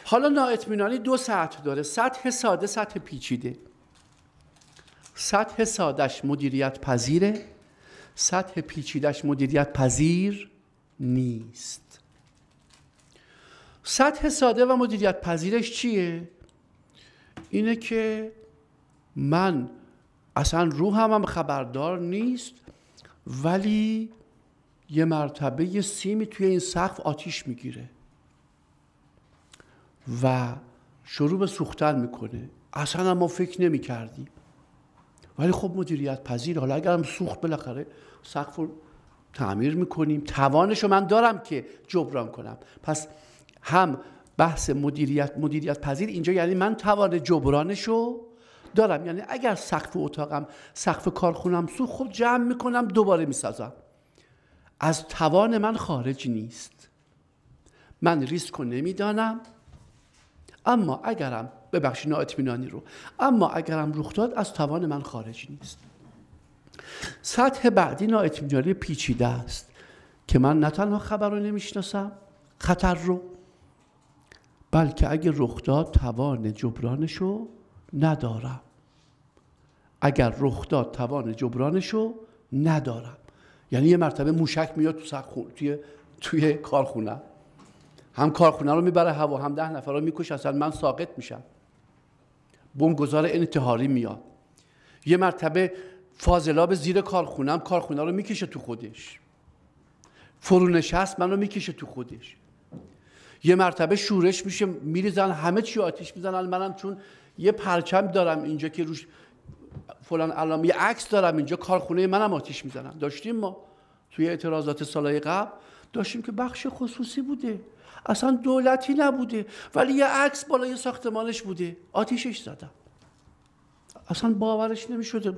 حالا نااطمینانی دو سطح داره، سطح ساده، سطح پیچیده. سطح سادهش مدیریت پذیره، سطح پیچیدهش مدیریت پذیر نیست. سطح ساده و مدیریت پذیرش چیه؟ اینه که من اصلا روحم هم خبردار نیست، ولی یه مرتبه یه سیمی توی این سقف آتیش میگیره و شروع به سوختن میکنه، اصلا ما فکر نمی کردیم، ولی خب مدیریت پذیر. حالا اگرم سوخت بالاخره سقف رو تعمیر میکنیم، توانشو من دارم که جبران کنم. پس هم بحث مدیریت پذیر اینجا یعنی من توان جبرانشو دارم، یعنی اگر سقف اتاقم، سقف کارخونم سوخت، خب جمع میکنم دوباره میسازم، از توان من خارج نیست، من ریسک رو نمیدانم. اما اگرم ببخشید نااطمینانی رو، اما اگرم رخ داد از توان من خارج نیست. سطح بعدی نااطمینانی پیچیده است که من نه تنها خبر رو نمیشناسم، خطر رو، بلکه اگه رخ داد توان جبرانشو ندارم. اگر رخ داد توان جبرانشو ندارم، یعنی یه مرتبه موشک میاد توی کارخونه، هم کارخونه رو میبره هوا، هم 10 نفر رو میکشه، اصلا من ساقط میشم. بمبگذار انتحاری میاد، یه مرتبه فاضلاب زیر کارخونه رو میکشه تو خودش، فرونشست منو میکشه تو خودش. یه مرتبه شورش میشه، میریزن همه چی آتیش میزنن، منم چون یه پرچم دارم اینجا که روش فلان علامه، یه عکس دارم اینجا، کارخونه منم آتیش میزنن. داشتیم ما توی اعتراضات سالهای قبل داشتیم که بخش خصوصی بوده، اصلا دولتی نبوده، ولی یه عکس بالای ساختمانش بوده، آتیشش زدن. اصلا باورش نمیشده،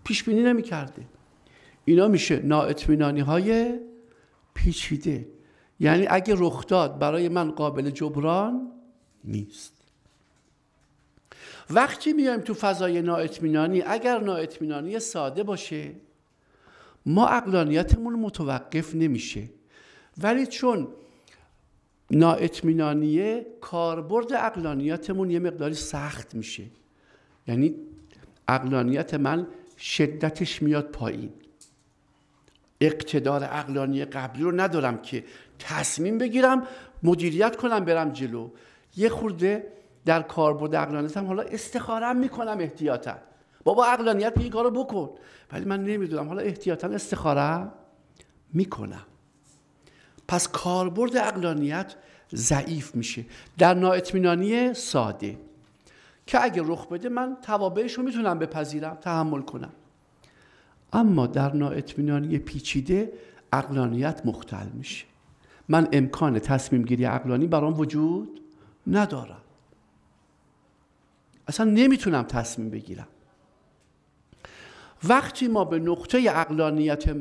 پیش بینی نمیکرده. اینا میشه نااطمینانی های پیچیده، یعنی اگه رخ داد برای من قابل جبران نیست. وقتی میایم تو فضای نااطمینانی، اگر نااطمینانی ساده باشه، ما عقلانیتمون متوقف نمیشه، ولی چون نااطمینانیه، کاربرد عقلانیتمون یه مقداری سخت میشه، یعنی عقلانیت من شدتش میاد پایین، اقتدار عقلانی قبلی رو ندارم که تصمیم بگیرم مدیریت کنم برم جلو. یه خورده در کاربرد عقلانیتم حالا استخارم میکنم احتیاطاً، بابا عقلانیت این کارو بکن، ولی من نمیدونم، حالا احتیاطاً استخارم میکنم. پس کاربرد عقلانیت ضعیف میشه در نااطمینانی ساده، که اگه رخ بده من توابعش رو میتونم بپذیرم، تحمل کنم. اما در نااطمینانی پیچیده عقلانیت مختل میشه، من امکان تصمیم گیری عقلانی برام وجود ندارم، اصلا نمیتونم تصمیم بگیرم. وقتی ما به نقطه عقلانیت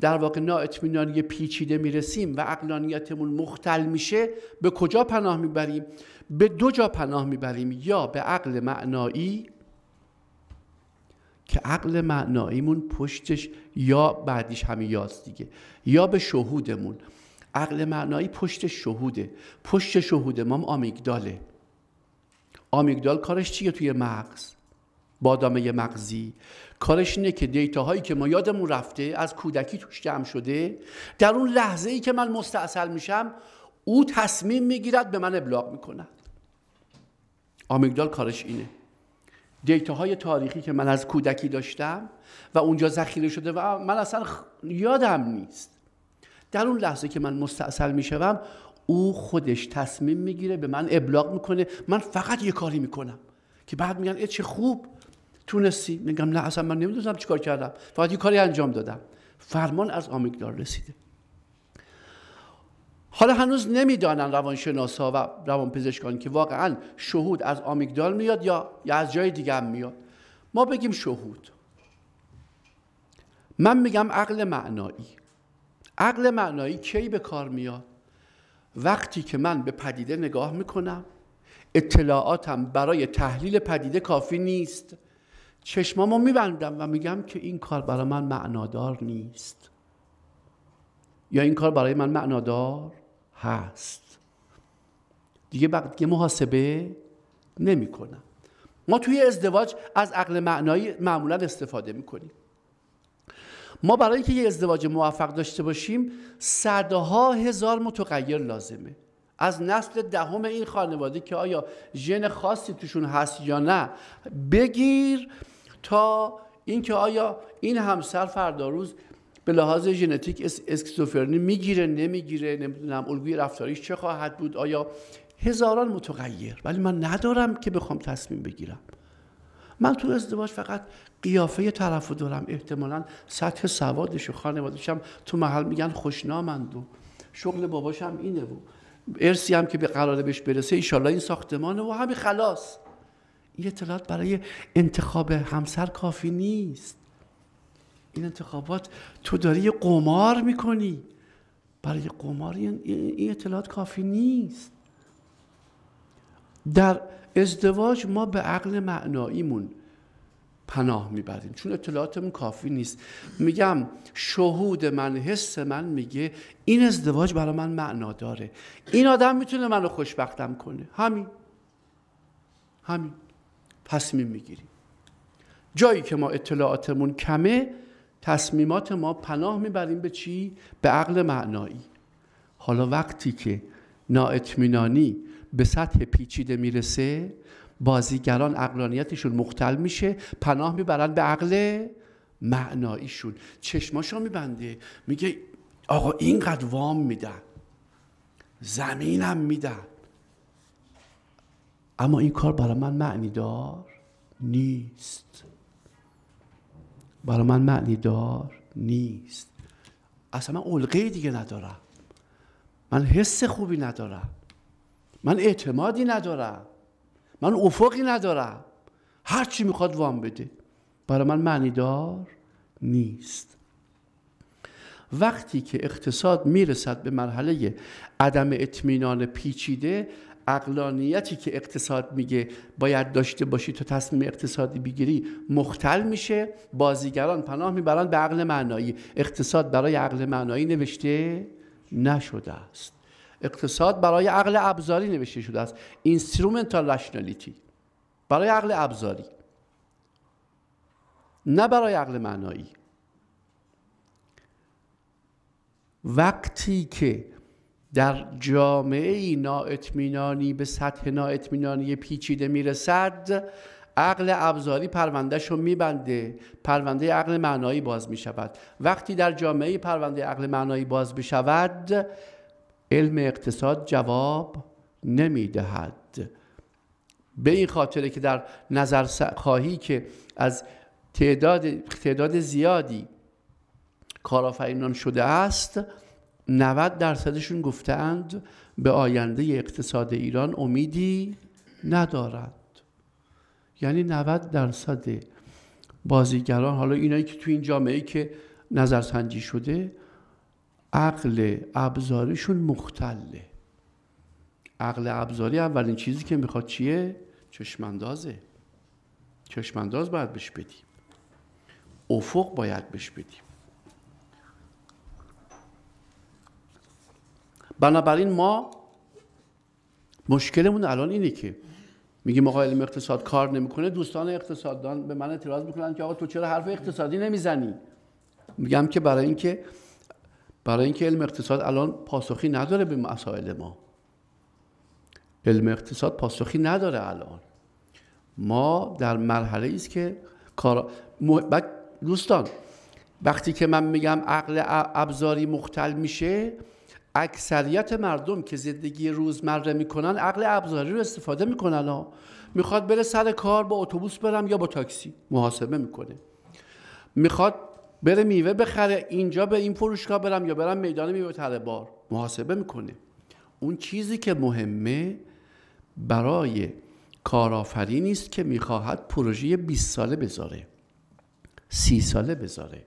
در واقع نااطمینانی پیچیده میرسیم و عقلانیتمون مختل میشه، به کجا پناه میبریم؟ به دو جا پناه میبریم، یا به عقل معنایی که عقل معناییمون پشتش، یا بعدیش همین یاست دیگه، یا به شهودمون. عقل معنایی پشتش شهوده، پشت شهود ما آمیگداله. آمیگدال کارش چیه توی مغز؟ بادامه مغزی کارش اینه که دیتاهایی که ما یادمون رفته از کودکی توش جمع شده، در اون لحظه‌ای که من مستعصل میشم او تصمیم میگیرد به من ابلاغ میکند. آمیگدال کارش اینه، دیتاهای تاریخی که من از کودکی داشتم و اونجا ذخیره شده و من اصلا یادم نیست، در اون لحظه که من مستعصل میشم او خودش تصمیم میگیره به من ابلاغ میکنه. من فقط یه کاری میکنم که بعد میگن چه خوب تونستی، میگم نه اصلا من نمیدونم چیکار کردم، فقط یه کاری انجام دادم. فرمان از آمیگدال رسیده. حالا هنوز نمیدانن روانشناسا و روانپزشکان که واقعا شهود از آمیگدال میاد یا از جای دیگه هم میاد. ما بگیم شهود، من میگم عقل معنایی. عقل معنایی کی به کار میاد؟ وقتی که من به پدیده نگاه میکنم، اطلاعاتم برای تحلیل پدیده کافی نیست، چشمامو میبندم و میگم که این کار برای من معنادار نیست، یا این کار برای من معنادار هست. دیگه محاسبه نمی‌کنم. ما توی ازدواج از عقل معنایی معمولا استفاده می‌کنیم. ما برای اینکه یه ازدواج موفق داشته باشیم صدها هزار متغیر لازمه. از نسل دهم این خانواده که آیا ژن خاصی توشون هست یا نه بگیر، تا اینکه آیا این همسر فردا روز به لحاظ ژنتیک اسکیزوفرنی میگیره نمیگیره، نمیدونم الگوی رفتاریش چه خواهد بود، آیا هزاران متغیر. ولی من ندارم که بخوام تصمیم بگیرم. من تو ازدواج فقط قیافه طرفو دارم، احتمالاً سطح سوادش و خانواده‌شم تو محل میگن خوشنامند و شغل باباشم اینه و ارثی هم که به قراره بهش برسه ایشالله این ساختمانه و همین خلاص. این اطلاعات برای انتخاب همسر کافی نیست. این انتخابات تو داری یه قمار میکنی، برای قمار این اطلاعات کافی نیست. در ازدواج ما به عقل معناییمون پناه میبریم چون اطلاعاتمون کافی نیست. میگم شهود من، حس من میگه این ازدواج برای من معنا داره، این آدم میتونه منو خوشبختم کنه. همین تصمیم میگیریم. جایی که ما اطلاعاتمون کمه تصمیمات ما پناه میبریم به چی؟ به عقل معنایی. حالا وقتی که نااطمینانی به سطح پیچیده میرسه بازیگران عقلانیتشون مختل میشه، پناه میبرن به عقل معناییشون، چشماشو میبنده، میگه آقا اینقدر وام میدن، زمینم میدن، اما این کار برای من معنی دار نیست. برای من معنی دار نیست. اصلا من علقه دیگه ندارم، من حس خوبی ندارم، من اعتمادی ندارم، من افقی ندارم، هر چی میخواد وام بده، برای من معنی دار نیست. وقتی که اقتصاد میرسد به مرحله عدم اطمینان پیچیده، عقلانیتی که اقتصاد میگه باید داشته باشی تا تصمیم اقتصادی بگیری مختل میشه، بازیگران پناه میبرن به عقل معنایی. اقتصاد برای عقل معنایی نوشته نشده است، اقتصاد برای عقل ابزاری نوشته شده است، instrumental rationality، برای عقل ابزاری، نه برای عقل معنایی. وقتی که در جامعه نااطمینانی به سطح نااطمینانی پیچیده میرسد، عقل ابزاری پروندهشو میبنده، پرونده عقل معنایی باز میشود. وقتی در جامعه پرونده عقل معنایی باز بشود، علم اقتصاد جواب نمیدهد. به این خاطره که در نظر خواهی که از تعداد زیادی کارآفرینان شده است، 90% گفتند به آینده اقتصاد ایران امیدی ندارند. یعنی 90% بازیگران، حالا اینایی که تو این جامعه که نظرسنجی شده، عقل ابزاریشون مختله. عقل ابزاری اولین چیزی که میخواد چیه؟ چشماندازه. چشمانداز باید بهش بدیم، افق باید بهش بدیم. بنابراین ما مشکلمون الان اینه که میگیم آقا علم اقتصاد کار نمیکنه. دوستان اقتصاددان به من اعتراض میکنن که آقا تو چرا حرف اقتصادی نمیزنی؟ میگم که برای اینکه علم اقتصاد الان پاسخی نداره به مسائل ما. علم اقتصاد پاسخی نداره الان. ما در مرحله است که دوستان وقتی که من میگم عقل ابزاری مختل میشه، اکثریت مردم که زندگی روزمره میکنن عقل ابزاری رو استفاده میکنن. میخواد بره سر کار با اتوبوس برم یا با تاکسی، محاسبه میکنه. میخواد بره میوه بخره، اینجا به این فروشگاه برم یا برم میدان میوه تره بار، محاسبه میکنه. اون چیزی که مهمه برای کارآفرینی است که میخواهد پروژه 20 ساله بذاره، 30 ساله بذاره.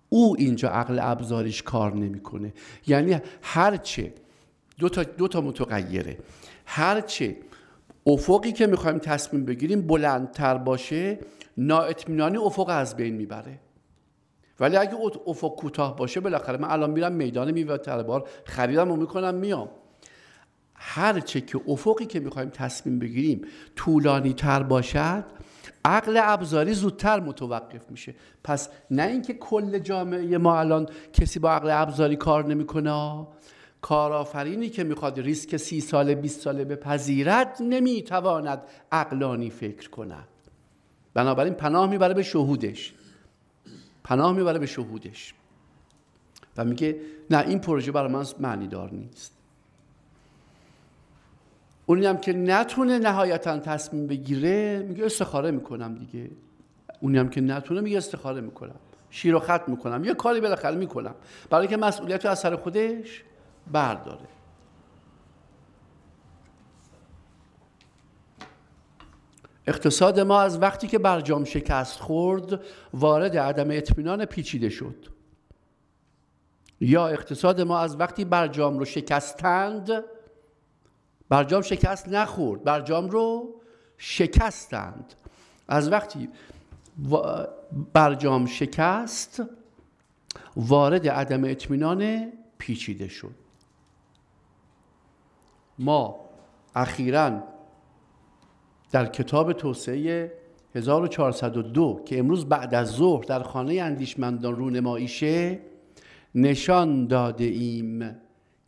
او اینجا عقل ابزاریش کار نمیکنه. یعنی هرچه دو تا متغیره، هرچه افقی که میخوایم تصمیم بگیریم بلندتر باشه، نااطمینانی افق از بین میبره. ولی اگه افق کوتاه باشه، بالاخره من الان میرم میدان میوه تره بار خریدم و میکنم میام. هرچه که افقی که میخوایم تصمیم بگیریم طولانی تر باشد، عقل ابزاری زودتر متوقف میشه. پس نه اینکه کل جامعه ما الان کسی با عقل ابزاری کار نمیکنه، کارآفرینی که میخواد ریسک 30 ساله 20 ساله بپذیرد نمیتواند عقلانی فکر کند. بنابراین پناه میبره به شهودش، و میگه نه این پروژه برای من معنی دار نیست. اونی هم که نتونه نهایتا تصمیم بگیره میگه استخاره میکنم دیگه. اونی هم که نتونه میگه استخاره میکنم، شیر و خط میکنم، یه کاری بالاخره میکنم برای که مسئولیت رو از سر خودش برداره. اقتصاد ما از وقتی که برجام شکست خورد وارد عدم اطمینان پیچیده شد، یا اقتصاد ما از وقتی برجام رو شکستند، برجام شکست نخورد، برجام رو شکستند، از وقتی برجام شکست وارد عدم اطمینان پیچیده شد. ما اخیراً در کتاب توسعه 1402 که امروز بعد از ظهر در خانه اندیشمندان رونماییشه نشان داده ایم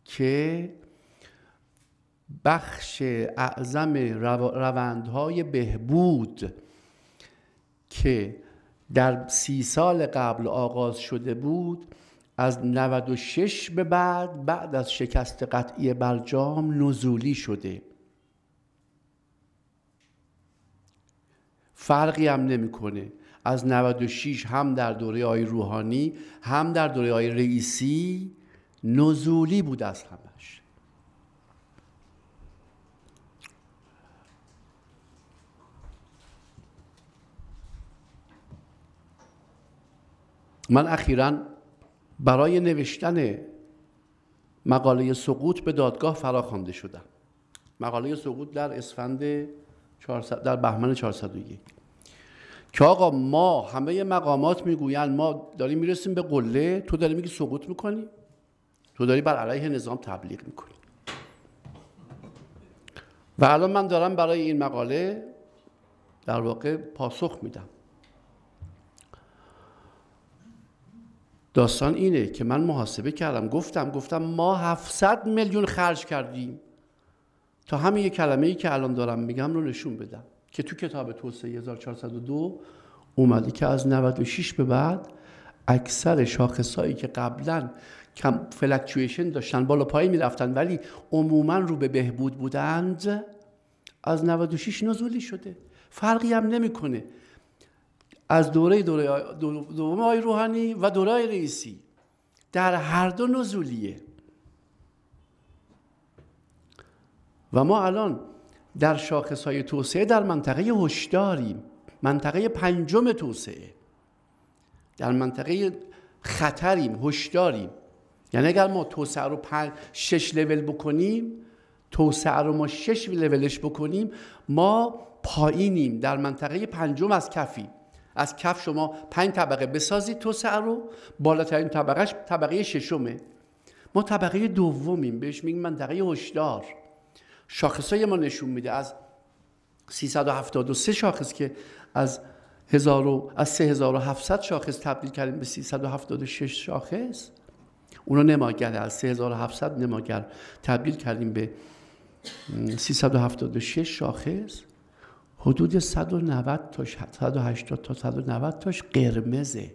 که بخش اعظم روندهای بهبود که در 30 سال قبل آغاز شده بود از 96 به بعد از شکست قطعی برجام نزولی شده. فرقی هم نمیکنه. از 96 هم در دوره آقای روحانی هم در دوره آقای رئیسی نزولی بود از همش. من اخیراً برای نوشتن مقاله سقوط به دادگاه فراخوانده شدم. مقاله سقوط در اسفند در بهمن 401 که آقا ما همه مقامات میگویند ما داریم میرسیم به قله، تو داری میگی سقوط میکنی، تو داری بر علیه نظام تبلیغ میکنی. و الان من دارم برای این مقاله در واقع پاسخ میدم. داستان اینه که من محاسبه کردم، گفتم ما 700 میلیون خرج کردیم تا همین یک کلمه‌ای که الان دارم میگم رو نشون بدم که تو کتاب توسعه 1402 اومده که از 96 به بعد اکثر شاخصایی که قبلا کم فلکچویشن داشتن، بالا پایین میرفتن ولی عموما رو به بهبود بودند، از 96 نزولی شده. فرقی هم نمیکنه از دوره دوم آقای روحانی و دوره آقای رئیسی، در هر دو نزولیه. و ما الان در شاخصهای توسعه در منطقه هشداریم، منطقه 5 توسعه، در منطقه خطریم، هشداریم. یعنی اگر ما توسعه رو 6 لول بکنیم، توسعه رو ما 6 لولش بکنیم، ما پایینیم، در منطقه 5 از کفی. از کف شما 5 طبقه بسازید توسعه رو، بالاترین طبقهش طبقه 6، ما طبقه 2، بهش میگیم منطقه هشدار. شاخصای ما نشون میده از 373 شاخص که از 3700 شاخص تبدیل کردیم به 376 شاخص، اونا نماگر، از 3700 نماگر تبدیل کردیم به 376 شاخص. حدود 190 تاش 180 تا 190 تاش قرمزه،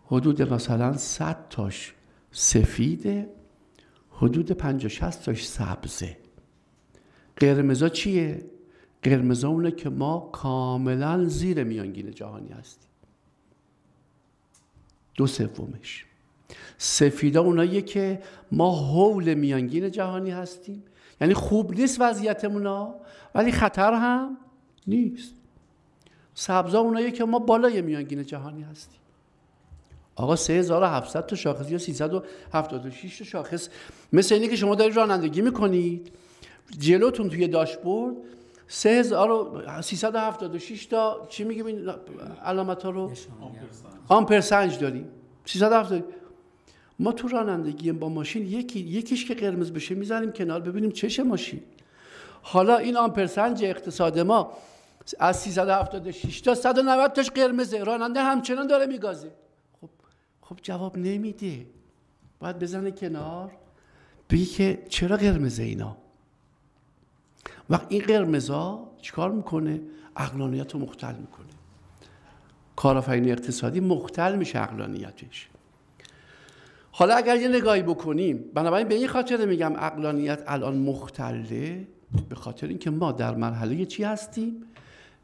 حدود مثلا 100 تاش سفیده، حدود 50-60 تاش سبزه. قرمزا چیه؟ قرمزا اونه که ما کاملا زیر میانگین جهانی هستیم، 2/3. سفیدا اوناییه که ما حول میانگین جهانی هستیم، یعنی خوب نیست وضعیتمونا ولی خطر هم نیست. سبزا اوناییه که ما بالای میانگین جهانی هستیم. آقا 3700 تا شاخص یا 376 تا شاخص، مثل اینه که شما دارید رانندگی میکنید، جلوتون توی داشبورد 376 تا چی میگیم این علامت ها رو؟ آمپرسنج داریم. 370. ما تو رانندگی با ماشین یکیش که قرمز بشه میذاریم کنار ببینیم چشه ماشین. حالا این آمپرسنج اقتصاد ما از 376 تا 190 تاش قرمزه، راننده همچنان داره میگازه. خب جواب نمیده، باید بزنه کنار بگی که چرا قرمزه اینا. وقت این قرمزا چیکار میکنه؟ عقلانیت رو مختل میکنه. کارآفرین اقتصادی مختل میشه عقلانیتش. حالا اگر یه نگاهی بکنیم، بنابراین به این خاطر میگم عقلانیت الان مختله، به خاطر اینکه ما در مرحله چی هستیم؟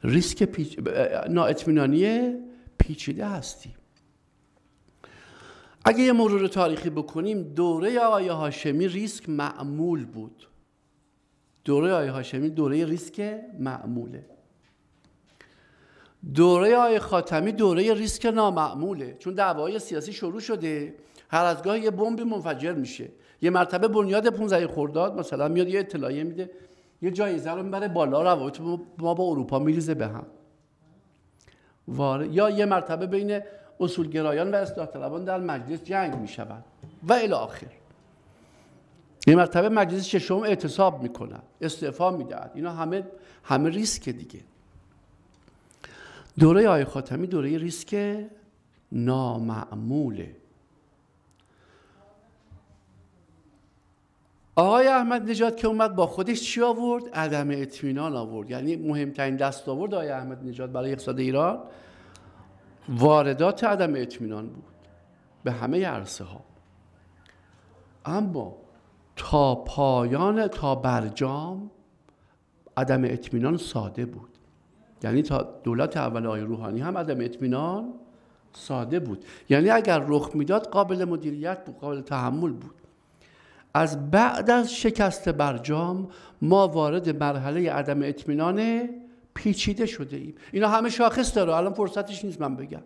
ریسک نااطمینانی پیچیده هستیم. اگه یه مرور تاریخی بکنیم، دوره آقای هاشمی ریسک معمول بود. دوره آقای هاشمی دوره ریسک معموله. دوره آقای خاتمی دوره ریسک نامعموله، چون دعوای سیاسی شروع شده، هر از گاهی یه بمب منفجر میشه. یه مرتبه بنیاد 15 خرداد مثلا میاد یه اطلاعیه میده، یه جایزه رو میبره بالا، روابط ما با اروپا میریزه به هم. یا یه مرتبه بین اصولگرایان و اصلاح طلبان در مجلس جنگ میشود و الی آخر. یه مرتبه مجلس ششم اعتصاب میکنن، استعفا میدهد. اینا همه ریسک دیگه. دوره آقای خاتمی دوره ریسک نامعموله. آقای احمد نژاد که اومد با خودش چی آورد؟ عدم اطمینان آورد. یعنی مهمترین دستاورد آقای احمد نژاد برای اقتصاد ایران واردات عدم اطمینان بود به همه عرصه ها. اما تا پایان، تا برجام عدم اطمینان ساده بود. یعنی تا دولت اول آقای روحانی هم عدم اطمینان ساده بود. یعنی اگر رخ میداد قابل مدیریت بود، قابل تحمل بود. از بعد از شکست برجام ما وارد مرحله عدم اطمینان پیچیده شده ایم. اینا همه شاخص داره، الان فرصتش نیست من بگم.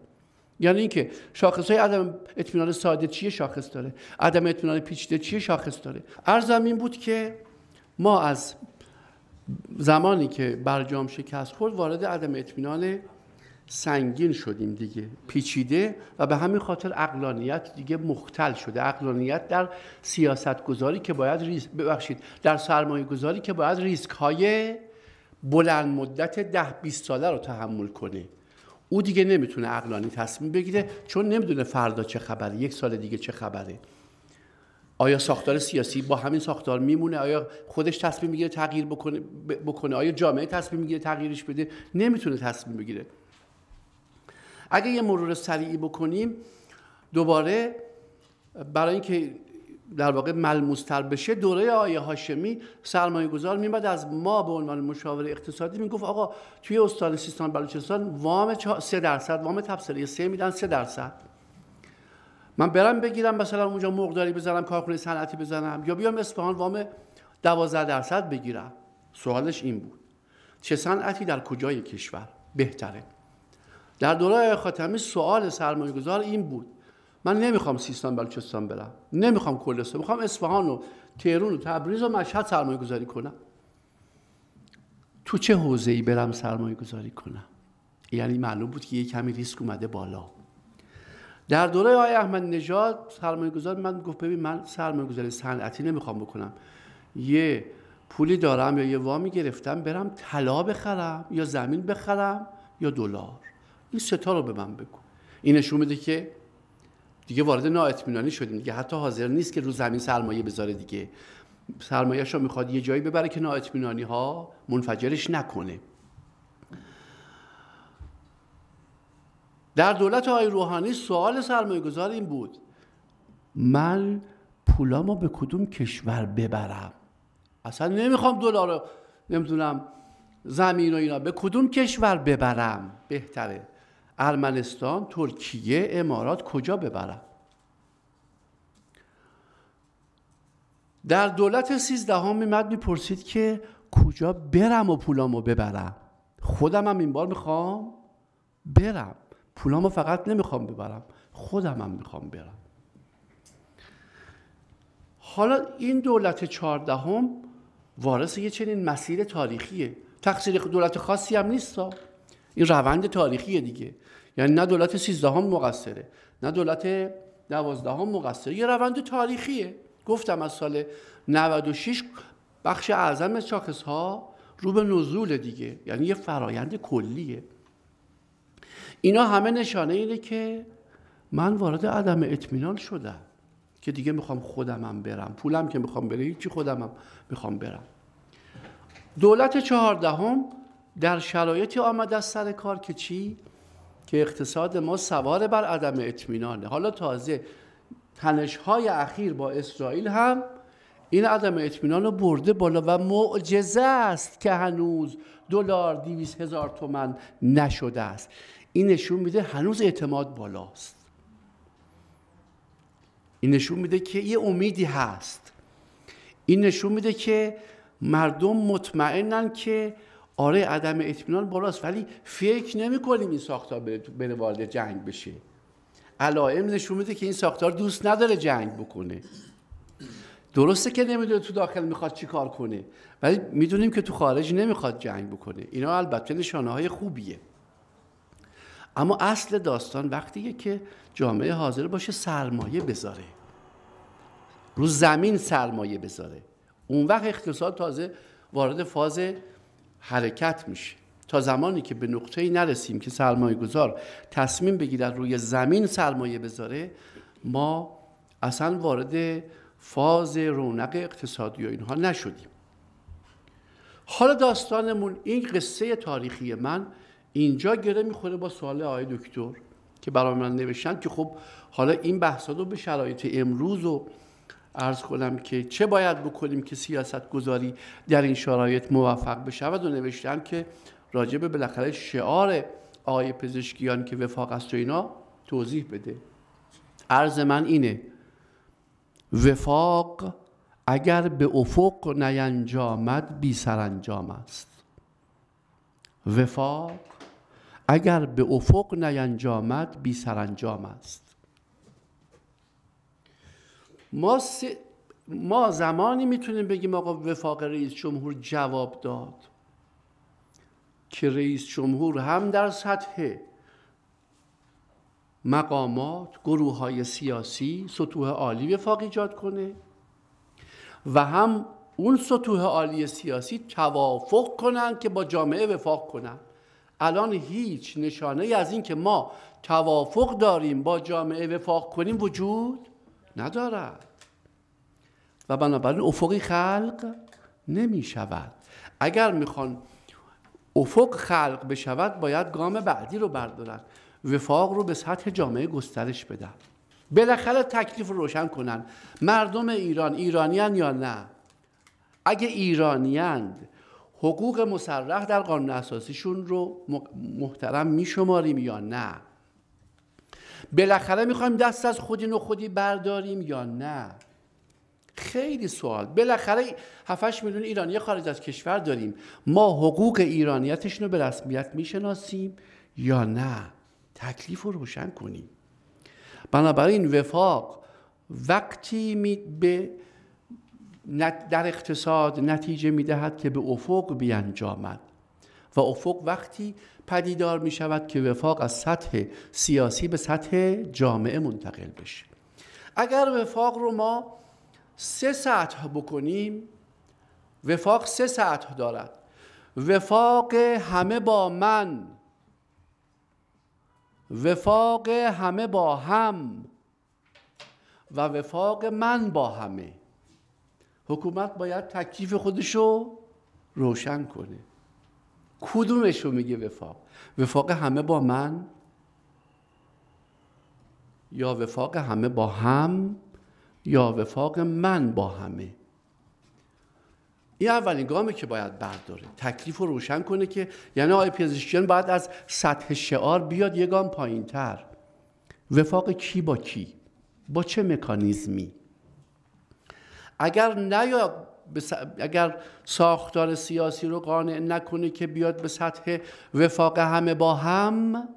یعنی اینکه شاخصهای عدم اطمینان ساده چیه شاخص داره، عدم اطمینان پیچیده چیه شاخص داره. عرضم این بود که ما از زمانی که برجام شکست خورد وارد عدم اطمینان سنگین شدیم دیگه، پیچیده، و به همین خاطر عقلانیت دیگه مختل شده. عقلانیت در سیاست گذاری که باید در سرمایه گذاری که باید ریسک های بلند مدت 10-20 ساله رو تحمل کنه، او دیگه نمیتونه عقلانی تصمیم بگیره، چون نمیدونه فردا چه خبره، یک سال دیگه چه خبره. آیا ساختار سیاسی با همین ساختار میمونه؟ آیا خودش تصمیم میگیره تغییر بکنه؟ آیا جامعه تصمیم میگیره تغییرش بده؟ نمیتونه تصمیم بگیره. اگه یه مرور سریعی بکنیم دوباره برای اینکه در واقع ملموس‌تر بشه، دوره آقای هاشمی سرمایه‌گذار میاد از ما به عنوان مشاور اقتصادی میگفت آقا توی استان سیستان بلوچستان وام 3%، وام تبصره 3 میدن 3%. من برم بگیرم مثلا اونجا مرغداری بزنم، کارخونه صنعتی بزنم، یا بیام اصفهان وام 12% بگیرم. سوالش این بود چه صنعتی در کجای کشور بهتره؟ در دوره آقای خاتمی سوال سرمایه‌گذار این بود من نمیخوام سیستان بلوچستان برم، نمیخوام کلستان، میخوام اصفهان و تهران و تبریز و مشهد سرمایه‌گذاری کنم. تو چه حوزه‌ای برم سرمایه‌گذاری کنم؟ یعنی معلوم بود که یه کمی ریسک اومده بالا. در دوره آقای احمد نژاد سرمایه‌گذار من گفت ببین من سرمایه‌گذاری صنعتی نمیخوام بکنم، یه پولی دارم یا یه وامی گرفتم برم طلا بخرم یا زمین بخرم یا دلار. این سه تا رو به من بگو. این نشون میده که دیگه وارد نااطمینانی شدیم دیگه، حتی حاضر نیست که رو زمین سرمایه بذاره دیگه، سرمایه‌شو میخواد یه جایی ببره که نااطمینانی ها منفجرش نکنه. در دولت آقای روحانی سوال سرمایه‌گذار این بود من پولامو به کدوم کشور ببرم؟ اصلا نمیخوام دلار، نمیدونم زمین و اینا، به کدوم کشور ببرم بهتره؟ ارمنستان، ترکیه، امارات، کجا ببرم؟ در دولت 13 میمد میپرسید که کجا برم و پولامو ببرم؟ خودم هم این بار میخوام برم، پولامو فقط نمیخوام ببرم، خودم هم میخوام برم. حالا این دولت 14 وارث یه چنین مسیر تاریخیه، تقصیر دولت خاصی هم نیست، این روند تاریخیه دیگه. یعنی نه دولت 13 مقصره، نه دولت 12 مقصر یه روند تاریخیه. گفتم از سال 96 بخش اعظم از شاخص‌ها رو به نزول دیگه، یعنی یه فرایند کلیه. اینا همه نشانه اینه که من وارد عدم اطمینان شدم که دیگه میخوام خودمم برم، پولم که میخوام بره هیچی، خودمم میخوام برم. دولت 14 در شرایطی آمده از سر کار که چی؟ که اقتصاد ما سوار بر عدم اطمینانه. حالا تازه تنش‌های اخیر با اسرائیل هم این عدم اطمینان رو برده بالا و معجزه است که هنوز دلار 200,000 تومان نشده است. این نشون میده هنوز اعتماد بالاست. این نشون میده که یه امیدی هست. این نشون میده که مردم مطمئنن که آره عدم اطمینان بالاست، ولی فکر نمی‌کنیم این ساختار بره وارد جنگ بشه. علائم نشون میده که این ساختار دوست نداره جنگ بکنه. درسته که نمیدونه تو داخل میخواد چی کار کنه، ولی میدونیم که تو خارج نمیخواد جنگ بکنه. اینا البته نشانه‌های خوبیه. اما اصل داستان وقتیه که جامعه حاضر باشه سرمایه بذاره، رو زمین سرمایه بذاره. اون وقت اقتصاد تازه وارد فاز حرکت میشه. تا زمانی که به نقطه‌ای نرسیم که سرمایه گذار تصمیم بگیره روی زمین سرمایه بذاره، ما اصلا وارد فاز رونق اقتصادی و اینها نشدیم. حالا داستانمون، این قصه تاریخی من اینجا گره میخوره با سوال آقای دکتر که برای من نوشتن که خب حالا این بحثا رو به شرایط امروز رو عرض کنم که چه باید بکنیم که سیاست گذاری در این شرایط موفق بشود و نوشتن که راجب بالاخره شعار آقای پزشکیان که وفاق است و اینا توضیح بده. عرض من اینه: وفاق اگر به افق نینجامد بی سرانجام است. وفاق اگر به افق نینجامد بی سرانجام است. ما زمانی میتونیم بگیم آقا وفاق رئیس جمهور جواب داد که رئیس جمهور هم در سطح مقامات، گروه‌های سیاسی سطوح عالی وفاق ایجاد کنه و هم اون سطوح عالی سیاسی توافق کنن که با جامعه وفاق کنن. الان هیچ نشانه از این که ما توافق داریم با جامعه وفاق کنیم وجود ندارد و بنابراین افقی خلق نمی شود. اگر میخوان افق خلق بشود باید گام بعدی رو بردارن، وفاق رو به سطح جامعه گسترش بدن، بالاخره تکلیف رو روشن کنن. مردم ایران ایرانیان یا نه؟ اگه ایرانیند حقوق مصرح در قانون اساسیشون رو محترم میشماریم یا نه؟ بالاخره میخوایم دست از خودی نخودی برداریم یا نه؟ خیلی سوال. بالاخره 7-8 میلیون ایرانی خارج از کشور داریم، ما حقوق ایرانیتشون رو به رسمیت میشناسیم یا نه؟ تکلیف رو روشن کنیم. بنابراین وفاق وقتی در اقتصاد نتیجه میدهد که به افق بیانجامد و افق وقتی پدیدار می شود که وفاق از سطح سیاسی به سطح جامعه منتقل بشه. اگر وفاق رو ما 3 سطح بکنیم، وفاق 3 سطح دارد: وفاق همه با من، وفاق همه با هم و وفاق من با همه. حکومت باید تکلیف خودشو روشن کنه. کدومشو میگه وفاق؟ وفاق همه با من یا وفاق همه با هم یا وفاق من با همه؟ این اولین گامه که باید برداره، تکلیف رو روشن کنه که یعنی آقای پزشکیان باید از سطح شعار بیاد یه گام پایین تر. وفاق کی با کی؟ با چه مکانیزمی؟ اگر ساختار سیاسی رو قانع نکنه که بیاد به سطح وفاق همه با هم،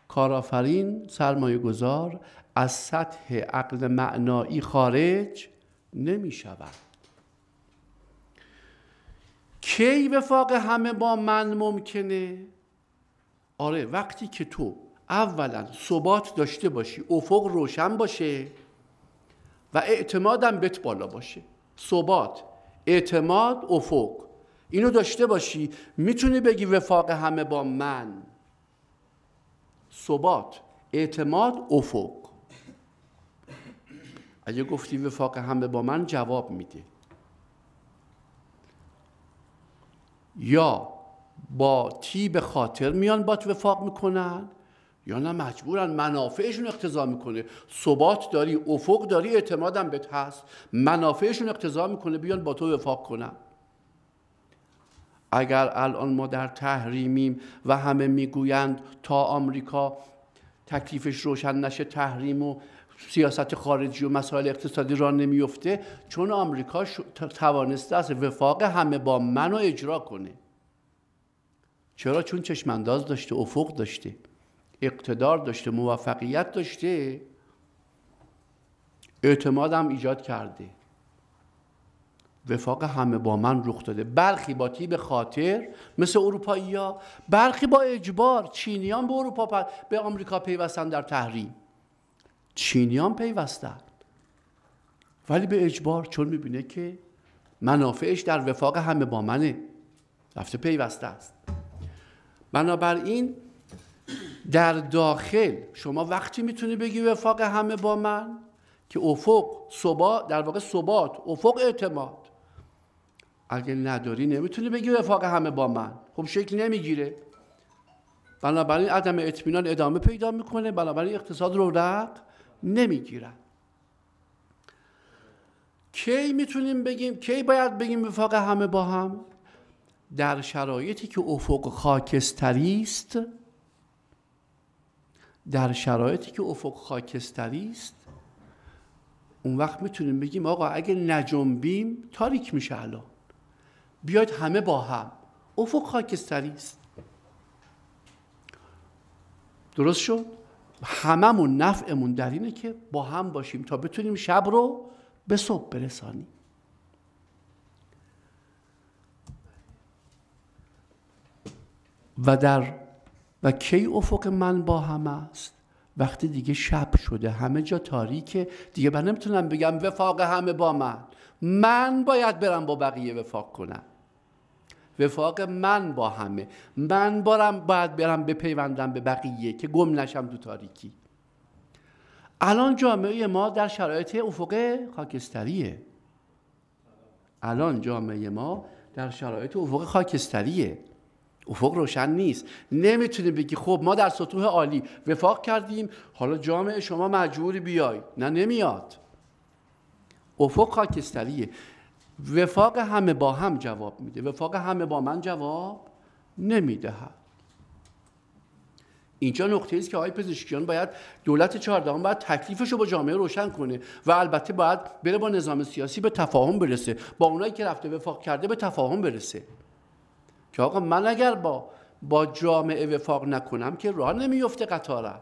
کارآفرین، سرمایه گذار از سطح عقل معنایی خارج نمی شود. کی وفاق همه با من ممکنه؟ آره، وقتی که تو اولا ثبات داشته باشی، افق روشن باشه و اعتمادم بهت بالا باشه. ثبات، اعتماد، افق، اینو داشته باشی میتونی بگی وفاق همه با من. ثبات، اعتماد، افق. اگه گفتی وفاق همه با من جواب میده. یا با طیب خاطر میان بات وفاق میکنن یا نه مجبورن، منافعشون اقتضا میکنه. ثبات داری، افق داری، اعتمادم بهت هست، منافعشون اقتضا میکنه بیان با تو وفاق کنن. اگر الان ما در تحریمیم و همه میگویند تا آمریکا تکلیفش روشن نشه تحریم و سیاست خارجی و مسائل اقتصادی را نمیفته، چون آمریکا توانسته است وفاق همه با منو اجرا کنه. چرا؟ چون چشمانداز داشته، افق داشته، اقتدار داشته، موفقیت داشته، اعتمادم ایجاد کرده، وفاق همه با من رخ داده. برخی با طیب خاطر مثل اروپایی‌ها، برخی با اجبار. چینیان به به آمریکا پیوستن در تحریم، چینیان پیوستن ولی به اجبار، چون میبینه که منافعش در وفاق همه با منه، رفته پیوسته است. بنابراین در داخل شما وقتی میتونی بگی وفاق همه با من که افق، ثبات، در واقع ثبات، افق، اعتماد. اگه نداری نمیتونی بگی وفاق همه با من، خب شکل نمیگیره. بنابراین عدم اطمینان ادامه پیدا میکنه، بنابراین اقتصاد رونق نمیگیرن. کی میتونیم بگیم، کی باید بگیم وفاق همه با هم؟ در شرایطی که افق خاکستری است. در شرایطی که افق خاکستری است، اون وقت میتونیم بگیم آقا اگه نجنبیم تاریک میشه الان، بیاید همه با هم. افق خاکستری است. درست شد؟ هممون نفعمون در اینه که با هم باشیم تا بتونیم شب رو به صبح برسانیم. و کی افق من با هم است؟ وقتی دیگه شب شده، همه جا تاریکه، دیگه من نمیتونم بگم وفاق همه با من باید برم با بقیه وفاق کنم. وفاق من با همه، من باید برم بپیوندم به بقیه که گم نشم تو تاریکی. الان جامعه ما در شرایط افق خاکستریه. الان جامعه ما در شرایط افق خاکستریه. افق روشن نیست. نمیتونی بگی خب ما در سطوح عالی وفاق کردیم، حالا جامعه شما مجبوری بیای. نه، نمیاد. افق خاکستریه. وفاق همه با هم جواب میده، وفاق همه با من جواب نمیدهد. اینجا نقطه است که آقای پزشکیان باید، دولت 14 باید تکلیفش رو با جامعه روشن کنه و البته باید بره با نظام سیاسی به تفاهم برسه، با اونایی که رفته وفاق کرده به تفاهم برسه که آقا من اگر با جامعه وفاق نکنم که راه نمیفته قطارم.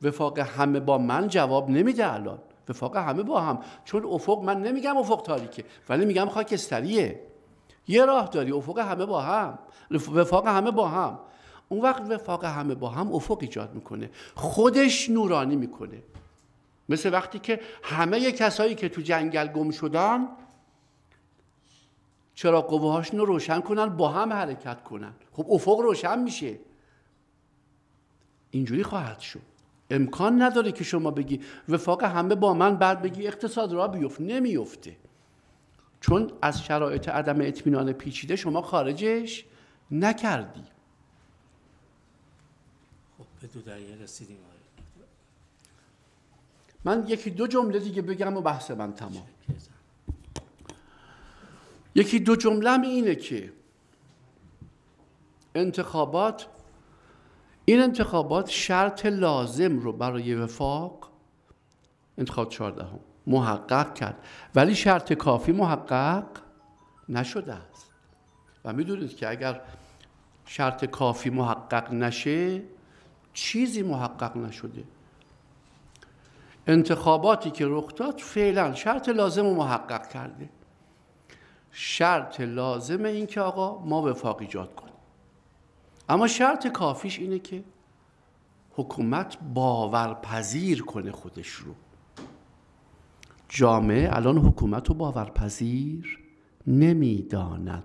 وفاق همه با من جواب نمیده الان، وفاق همه با هم، چون افق، من نمیگم افق تاریکه ولی میگم خاکستریه. یه راه داری، افق همه با هم، وفاق همه با هم. اون وقت وفاق همه با هم افق ایجاد میکنه، خودش نورانی میکنه. مثل وقتی که همه کسایی که تو جنگل گم شدن چرا قوهاشون رو روشن کنن، با هم حرکت کنن، خب افق روشن میشه. اینجوری خواهد شد. امکان نداره که شما بگی وفاق همه با من بعد بگی اقتصاد را بیفت. نمیفته، چون از شرایط عدم اطمینان پیچیده شما خارجش نکردی. خب به دو دقیقه رسیدیم. من یکی دو جمله دیگه بگم و بحث من تمام. یکی دو جمله هم اینه که این انتخابات شرط لازم رو برای وفاق، انتخابات 14 محقق کرد، ولی شرط کافی محقق نشده است. و میدونید که اگر شرط کافی محقق نشه چیزی محقق نشده. انتخاباتی که رخ داد فعلا شرط لازم رو محقق کرده. شرط لازم این که آقا ما وفاق ایجاد کنیم، اما شرط کافیش اینه که حکومت باورپذیر کنه خودش رو. جامعه الان حکومت رو باورپذیر نمیداند.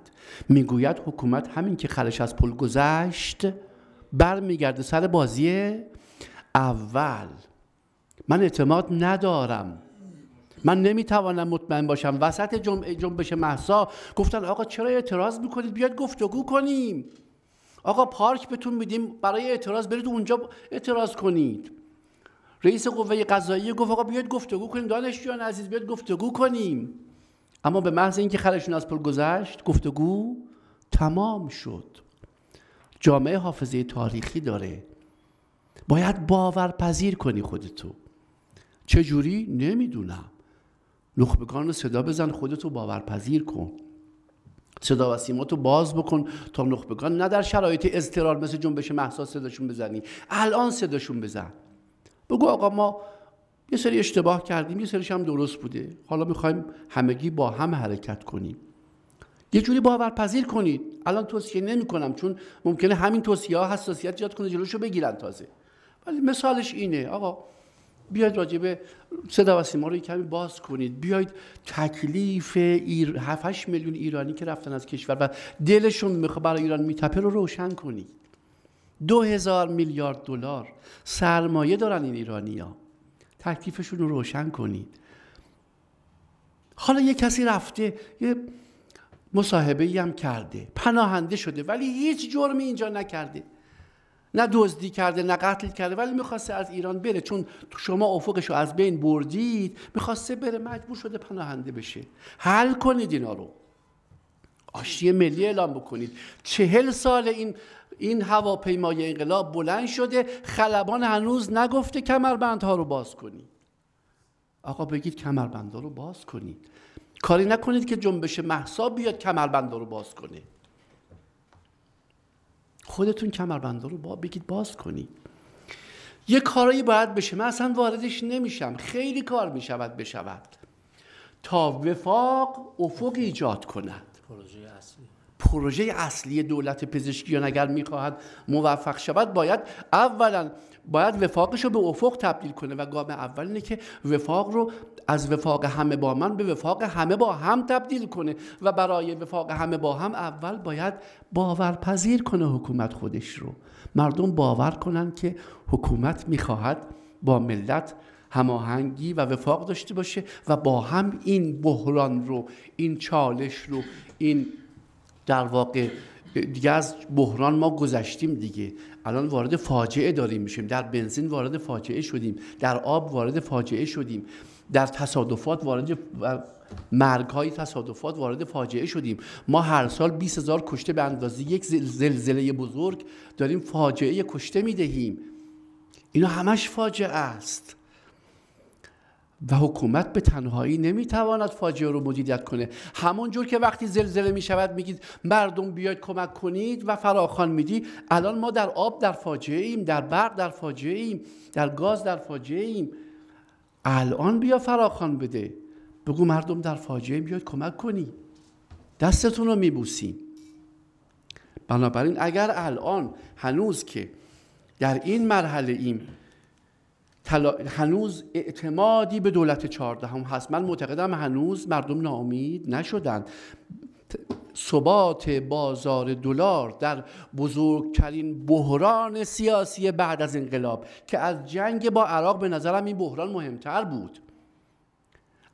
میگوید حکومت همین که خرش از پل گذشت برمیگرده سر بازی اول. من اعتماد ندارم، من نمیتوانم مطمئن باشم. وسط جنبش مهسا گفتن آقا چرا اعتراض میکنید، بیاید گفتگو کنیم. آقا پارک بهتون میدیم برای اعتراض، برید اونجا اعتراض کنید. رئیس قوه قضاییه گفت آقا بیاید گفتگو کنیم، دانشجویان عزیز بیاید گفتگو کنیم. اما به محض اینکه خرشون از پل گذشت گفتگو تمام شد. جامعه حافظه تاریخی داره، باید باورپذیر کنی خودتو. چجوری؟ نمیدونم. نخبگان رو صدا بزن، خودتو باورپذیر کن، صدا و سیماتو باز بکن تا نخبگان نه در شرایط اضطرار مثل جنبش مهسا صداشون بزنی، الان صداشون بزن. بگو آقا ما یه سری اشتباه کردیم، یه سریش هم درست بوده، حالا میخوایم همگی با هم حرکت کنیم. یه جوری باورپذیر کنید. الان توصیه نمی کنم چون ممکنه همین توصیه ها حساسیت ایجاد کنه، جلوشو بگیرن تازه، ولی مثالش اینه آقا بیاید راجع به صدا و سیما رو کمی باز کنید. بیاید تکلیف 7-8 میلیون ایرانی که رفتن از کشور و دلشون میخواد برای ایران میتپه رو روشن کنید. 2000 میلیارد دلار سرمایه دارن این ایرانی‌ها، تکلیفشون رو روشن کنید. حالا یه کسی رفته یه مصاحبه‌ای هم کرده، پناهنده شده ولی هیچ جرمی اینجا نکرده، نه دزدی کرده نه قتل کرده، ولی میخواسته از ایران بره چون شما افقشو از بین بردید، میخواسته بره، مجبور شده پناهنده بشه. حل کنید اینا رو، آشتی ملی اعلام بکنید. 40 سال این هواپیمای انقلاب بلند شده، خلبان هنوز نگفته کمربندها رو باز کنید. آقا بگید کمربندها رو باز کنید. کاری نکنید که جنبش مهسا بیاد کمربندها رو باز کنه. خودتون کمربندا رو بگید باز کنید. یه کارایی باید بشه، من اصلا واردش نمیشم، خیلی کار میشود بشود تا وفاق افق ایجاد کند. پروژه اصلی دولت پزشکیان اگر میخواهد موفق شود باید وفاقش رو به افق تبدیل کنه و گام اول اینه که وفاق رو از وفاق همه با من به وفاق همه با هم تبدیل کنه و برای وفاق همه با هم اول باید باورپذیر کنه حکومت خودش رو. مردم باور کنن که حکومت میخواهد با ملت هماهنگی و وفاق داشته باشه و با هم این بحران رو، این چالش رو، این در واقع دیگه از بحران ما گذشتیم دیگه، الان وارد فاجعه داریم میشیم. در بنزین وارد فاجعه شدیم، در آب وارد فاجعه شدیم، در تصادفات مرگ‌های تصادفات وارد فاجعه شدیم. ما هر سال 20,000 کشته به اندازه یک زلزله بزرگ داریم فاجعه کشته میدهیم. اینا همش فاجعه است و حکومت به تنهایی نمیتواند فاجعه رو مدیریت کنه. همونجور که وقتی زلزله میشود میگید مردم بیاید کمک کنید و فراخوان میدی، الان ما در آب در فاجعه ایم، در برق در فاجعه ایم، در گاز در فاجعه ایم. الان بیا فراخوان بده، بگو مردم در فاجعه بیاید کمک کنی، دستتون رو میبوسیم. بنابراین اگر الان هنوز که در این مرحله ایم هنوز اعتمادی به دولت 14 هست، من معتقدم هنوز مردم ناامید نشدن. ثبات بازار دلار در بزرگترین بحران سیاسی بعد از انقلاب که از جنگ با عراق، به نظرم این بحران مهمتر بود،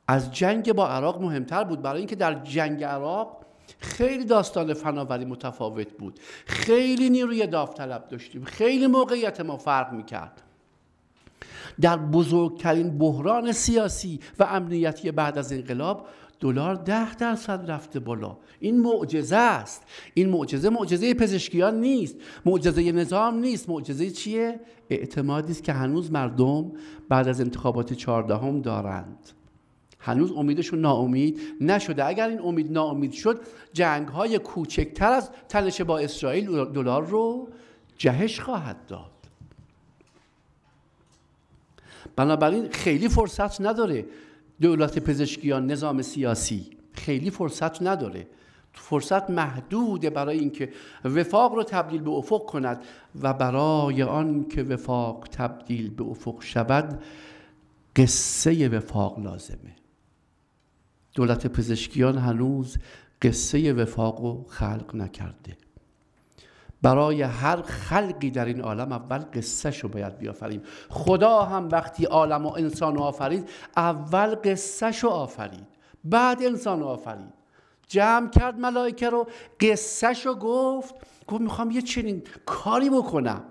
از جنگ با عراق مهمتر بود، برای اینکه در جنگ عراق خیلی داستان فناوری متفاوت بود، خیلی نیروی داوطلب داشتیم، خیلی موقعیت ما فرق میکرد. در بزرگترین بحران سیاسی و امنیتی بعد از انقلاب دلار 10% رفته بالا. این معجزه است. این معجزه پزشکیان نیست، معجزه نظام نیست. معجزه چیه؟ اعتمادی است که هنوز مردم بعد از انتخابات 14 دارند. هنوز امیدشون ناامید نشده. اگر این امید ناامید شد، جنگ‌های کوچکتر از تنش با اسرائیل دلار رو جهش خواهد داد. بنابراین خیلی فرصت نداره دولت پزشکیان، نظام سیاسی خیلی فرصت نداره فرصت محدوده برای اینکه وفاق رو تبدیل به افق کند و برای آن که وفاق تبدیل به افق شود قصه وفاق لازمه. دولت پزشکیان هنوز قصه وفاق رو خلق نکرده. برای هر خلقی در این عالم اول قصه شو باید بیافریم. خدا هم وقتی عالم و انسان رو آفرید اول قصه شو آفرید، بعد انسان رو آفرید. جمع کرد ملائکه رو، قصه شو گفت میخوام یه چنین کاری بکنم.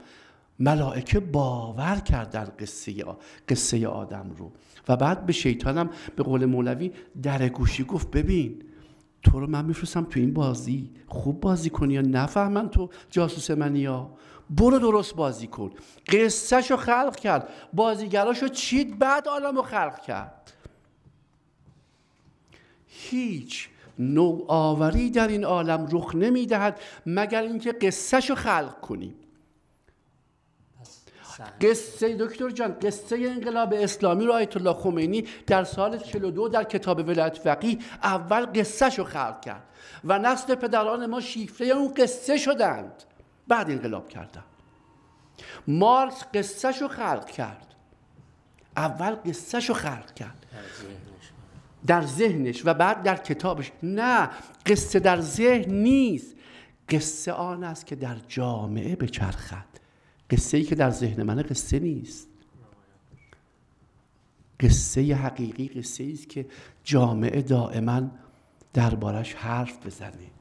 ملائکه باور کردن قصه آدم رو و بعد به شیطانم به قول مولوی در گوشی گفت ببین تو رو من میفرستم تو این بازی، خوب بازی کنی یا نفهمن تو جاسوس منی، یا برو درست بازی کن. قصه شو خلق کرد، بازیگراشو چید، بعد عالمو خلق کرد. هیچ نوآوری در این عالم رخ نمیدهد مگر اینکه قصه شو خلق کنیم. قصه دکتر جان، قصه انقلاب اسلامی رو آیت الله خمینی در سال 42 در کتاب ولایت فقیه اول قصه شو خلق کرد و نسل پدران ما شیفته اون قصه شدند، بعد انقلاب کردن. مارکس قصه شو خلق کرد، اول قصه شو خلق کرد در ذهنش و بعد در کتابش. نه، قصه در ذهن نیست، قصه آن است که در جامعه بچرخد. قصه ای که در ذهن منه قصه نیست. قصه حقیقی قصه ای است که جامعه دائما دربارش حرف بزنه.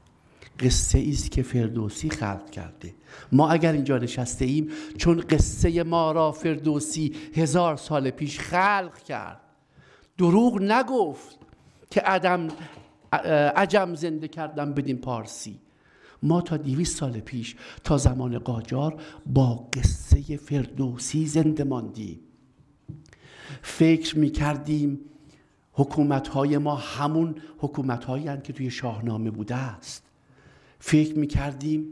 قصه ای است که فردوسی خلق کرده. ما اگر اینجا نشسته ایم چون قصه ما را فردوسی 1000 سال پیش خلق کرد. دروغ نگفت که عجم زنده کردم بدین پارسی. ما تا 200 سال پیش تا زمان قاجار با قصه فردوسی زنده ماندیم. فکر میکردیم حکومت‌های ما همون حکومت‌هایی هستند که توی شاهنامه بوده است. فکر میکردیم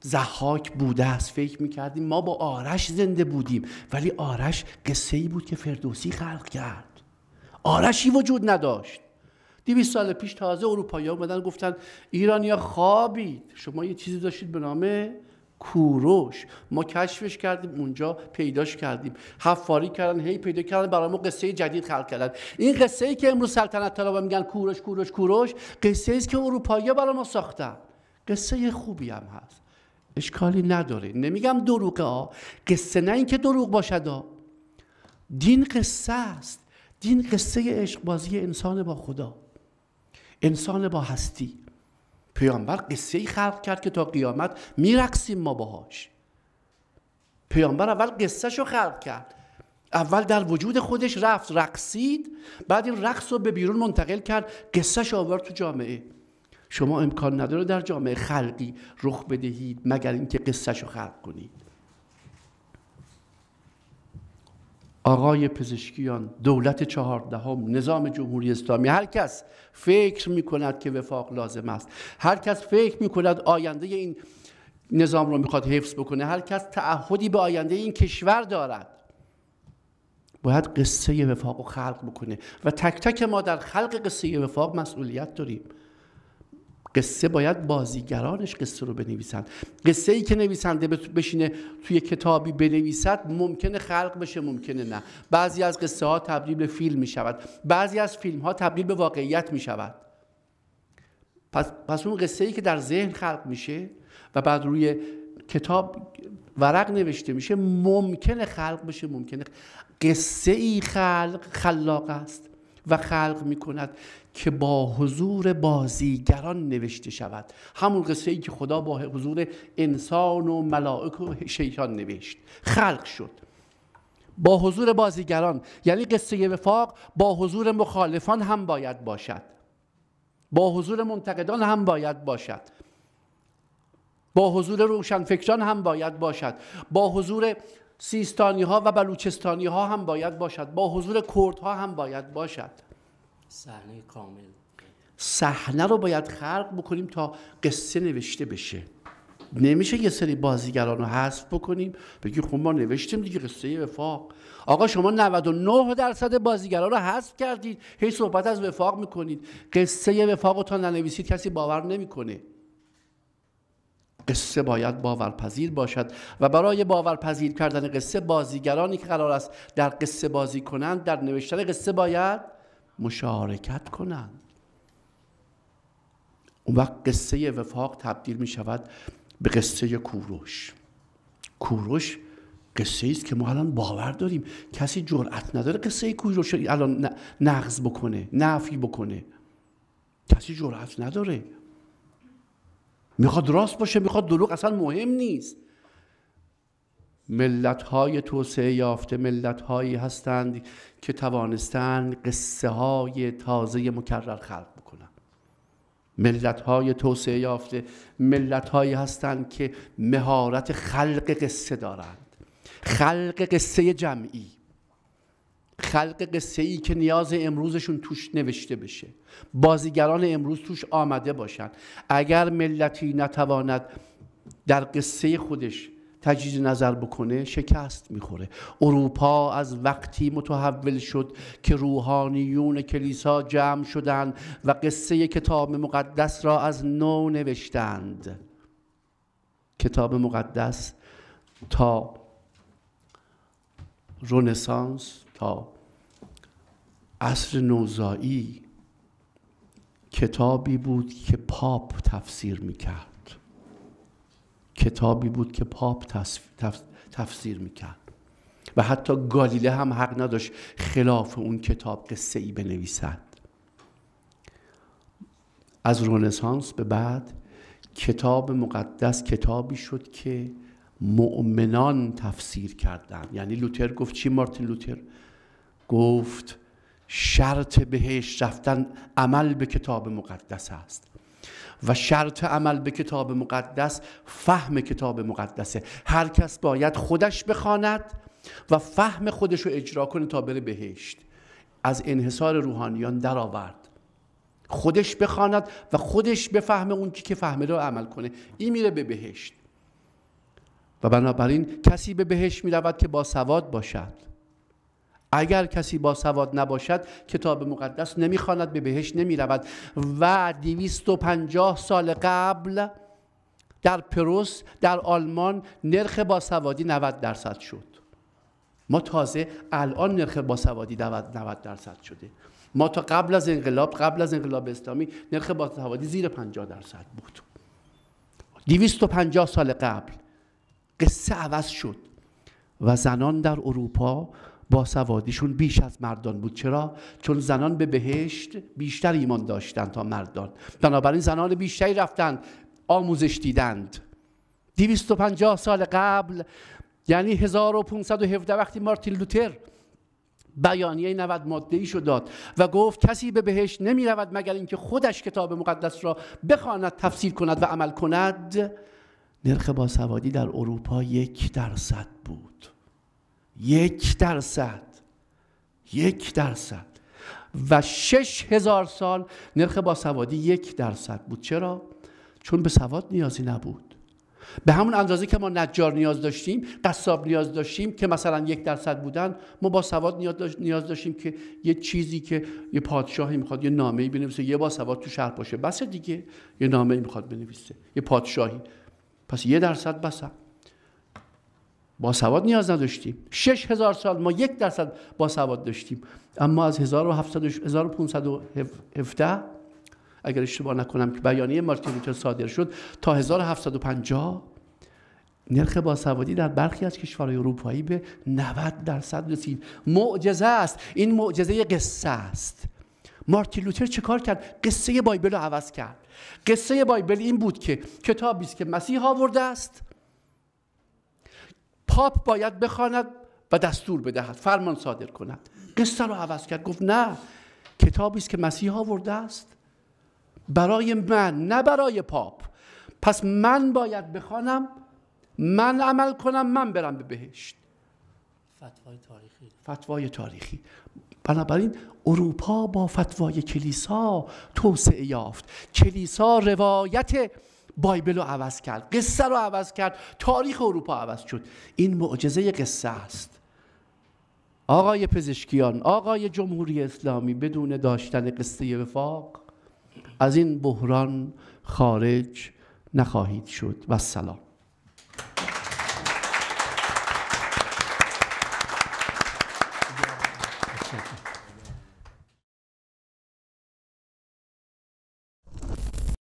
ضحاک بوده است. فکر میکردیم ما با آرش زنده بودیم، ولی آرش قصه‌ای بود که فردوسی خلق کرد. آرشی وجود نداشت. 200 سال پیش تازه اروپایی‌ها اومدن گفتن ایرانی‌ها خوابید، شما یه چیزی داشتید به نام کوروش، ما کشفش کردیم، اونجا پیداش کردیم، حفاری کردن، هی پیدا کردن، برای ما قصه جدید خلق کردن. این قصه‌ای که امروز سلطنت طلبا میگن کوروش کوروش کوروش، قصه‌ای است که اروپایی‌ها برای ما ساختن. قصه خوبی هم هست، اشکالی نداره، نمیگم دروغه قصه، نه اینکه دروغ باشد دین قصه است. دین قصه عشق بازی انسان با خدا، انسان با هستی. پیامبر قصه‌ای خلق کرد که تا قیامت میرقصیم ما باهاش. پیامبر اول قصه‌شو خلق کرد، اول در وجود خودش رفت رقصید، بعد این رقص رو به بیرون منتقل کرد، قصه‌شو آورد تو جامعه. شما امکان نداره در جامعه خلقی رخ بدهید مگر اینکه قصه‌شو خلق کنید. آقای پزشکیان، دولت 14ام، نظام جمهوری اسلامی، هر کس فکر میکند که وفاق لازم است، هر کس فکر میکند آینده این نظام رو میخواد حفظ بکنه، هر کس تعهدی به آینده این کشور دارد، باید قصه وفاق رو خلق بکنه و تک تک ما در خلق قصه وفاق مسئولیت داریم. قصه باید بازیگرانش قصه رو بنویسند. قصه ای که نویسنده بشینه توی کتابی بنویسد ممکنه خلق بشه، ممکنه نه. بعضی از قصه ها تبدیل به فیلم می شود، بعضی از فیلم ها تبدیل به واقعیت می شود. پس اون قصه ای که در ذهن خلق میشه و بعد روی کتاب ورق نوشته میشه ممکنه خلق بشه، ممکنه. قصه ای خلاق است و خلق میکند که با حضور بازیگران نوشته شود. همون قصه ای که خدا با حضور انسان و ملائک و شیطان نوشت، خلق شد با حضور بازیگران. یعنی قصه وفاق با حضور مخالفان هم باید باشد، با حضور منتقدان هم باید باشد، با حضور روشنفکران هم باید باشد، با حضور سیستانی ها و بلوچستانی ها هم باید باشد، با حضور کرد ها هم باید باشد. صحنه کامل. صحنه رو باید خلق بکنیم تا قصه نوشته بشه. نمیشه یه سری بازیگران رو حذف بکنیم بگی خب ما نوشتیم دیگه قصه وفاق. آقا شما 99% بازیگران رو حذف کردید، هی صحبت از وفاق میکنید. قصه وفاق رو تا ننویسید کسی باور نمیکنه. قصه باید باورپذیر باشد و برای باورپذیر کردن قصه بازیگرانی که قرار است در قصه بازی کنند در نوشتن قصه باید مشارکت کنند. اون وقت قصه وفاق تبدیل می شود به قصه کوروش. کوروش قصه است که ما الان باور داریم، کسی جرأت نداره قصه کوروش الان نقض بکنه، نفی بکنه. کسی جرأت نداره. میخواد راست باشه، میخواد دروغ، اصلا مهم نیست. ملت‌های توسعه یافته ملت‌هایی هستند که توانستند قصه های تازه مکرر خلق بکنند. ملت‌های توسعه یافته ملت‌هایی هستند که مهارت خلق قصه دارند. خلق قصه جمعی، خلق قصه‌ای که نیاز امروزشون توش نوشته بشه، بازیگران امروز توش آمده باشن. اگر ملتی نتواند در قصه خودش تجدید نظر بکنه شکست میخوره. اروپا از وقتی متحول شد که روحانیون کلیسا جمع شدند و قصه کتاب مقدس را از نو نوشتند. کتاب مقدس تا رنسانس، تا عصر نوزایی کتابی بود که پاپ تفسیر میکرد. کتابی بود که پاپ تفسیر میکرد و حتی گالیله هم حق نداشت خلاف اون کتاب قصه ای بنویسد. از رنسانس به بعد کتاب مقدس کتابی شد که مؤمنان تفسیر کردند. یعنی لوتر گفت چی؟ مارتین لوتر گفت شرط بهشت رفتن عمل به کتاب مقدس است و شرط عمل به کتاب مقدس فهم کتاب مقدسه. هر کس باید خودش بخواند و فهم خودش رو اجرا کنه تا بره بهشت. از انحصار روحانیان در آورد. خودش بخواند و خودش بفهمه، اون که فهمه رو عمل کنه، این میره به بهشت. و بنابراین کسی به بهشت میرود که با سواد باشد. اگر کسی با سواد نباشد کتاب مقدس نمیخواند، به بهشت نمیرود. و 250 سال قبل در پروس در آلمان نرخ باسوادی 90% شد. ما تازه الان نرخ باسوادی 90% شده. ما تا قبل از انقلاب اسلامی نرخ باسوادی زیر 50% بود. 250 سال قبل قصه عوض شد و زنان در اروپا باسوادیشون بیش از مردان بود. چرا؟ چون زنان به بهشت بیشتر ایمان داشتند تا مردان، بنابراین زنان بیشتری رفتند آموزش دیدند. 250 سال قبل یعنی 1517 وقتی مارتین لوتر بیانیه 90 ماده‌ای شو داد و گفت کسی به بهشت نمی رود مگر اینکه خودش کتاب مقدس را بخواند، تفسیر کند و عمل کند، نرخ باسوادی در اروپا 1% بود. 1% و 6000 سال نرخ باسوادی 1% بود. چرا؟ چون به سواد نیازی نبود. به همون اندازه که ما نجار نیاز داشتیم، قصاب نیاز داشتیم که مثلا 1% بودن، ما با سواد نیاز داشتیم که یه چیزی که یه پادشاهی میخواد یه نامه‌ای بنویسه، یه با سواد تو شهر باشه، بس دیگه. یه نامه‌ای میخواد بنویسه، یه پادشاهی، پس 1% بس. با سواد نیاز نداشتیم. 6000 سال ما 1% با سواد داشتیم. اما از 1517 اگر اشتباه نکنم که بیانیه مارتین لوتر صادر شد تا 1750 نرخ باسوادی در برخی از کشورهای اروپایی به 90% رسید. معجزه است. این معجزه قصه است. مارتین لوتر چه کار کرد؟ قصه بایبل رو عوض کرد. قصه بایبل این بود که کتابی است که مسیح آورده است، پاپ باید بخواند و دستور بدهد، فرمان صادر کند. قصه رو عوض کرد، گفت نه، کتابی است که مسیح آورده است برای من، نه برای پاپ. پس من باید بخوانم، من عمل کنم، من برم به بهشت. فتوای تاریخی. بنابراین اروپا با فتوای کلیسا توسعه یافت. کلیسا روایت بایبل رو عوض کرد، قصه رو عوض کرد، تاریخ اروپا عوض شد. این معجزه قصه است. آقای پزشکیان، آقای جمهوری اسلامی بدون داشتن قصه وفاق از این بحران خارج نخواهید شد. و السلام.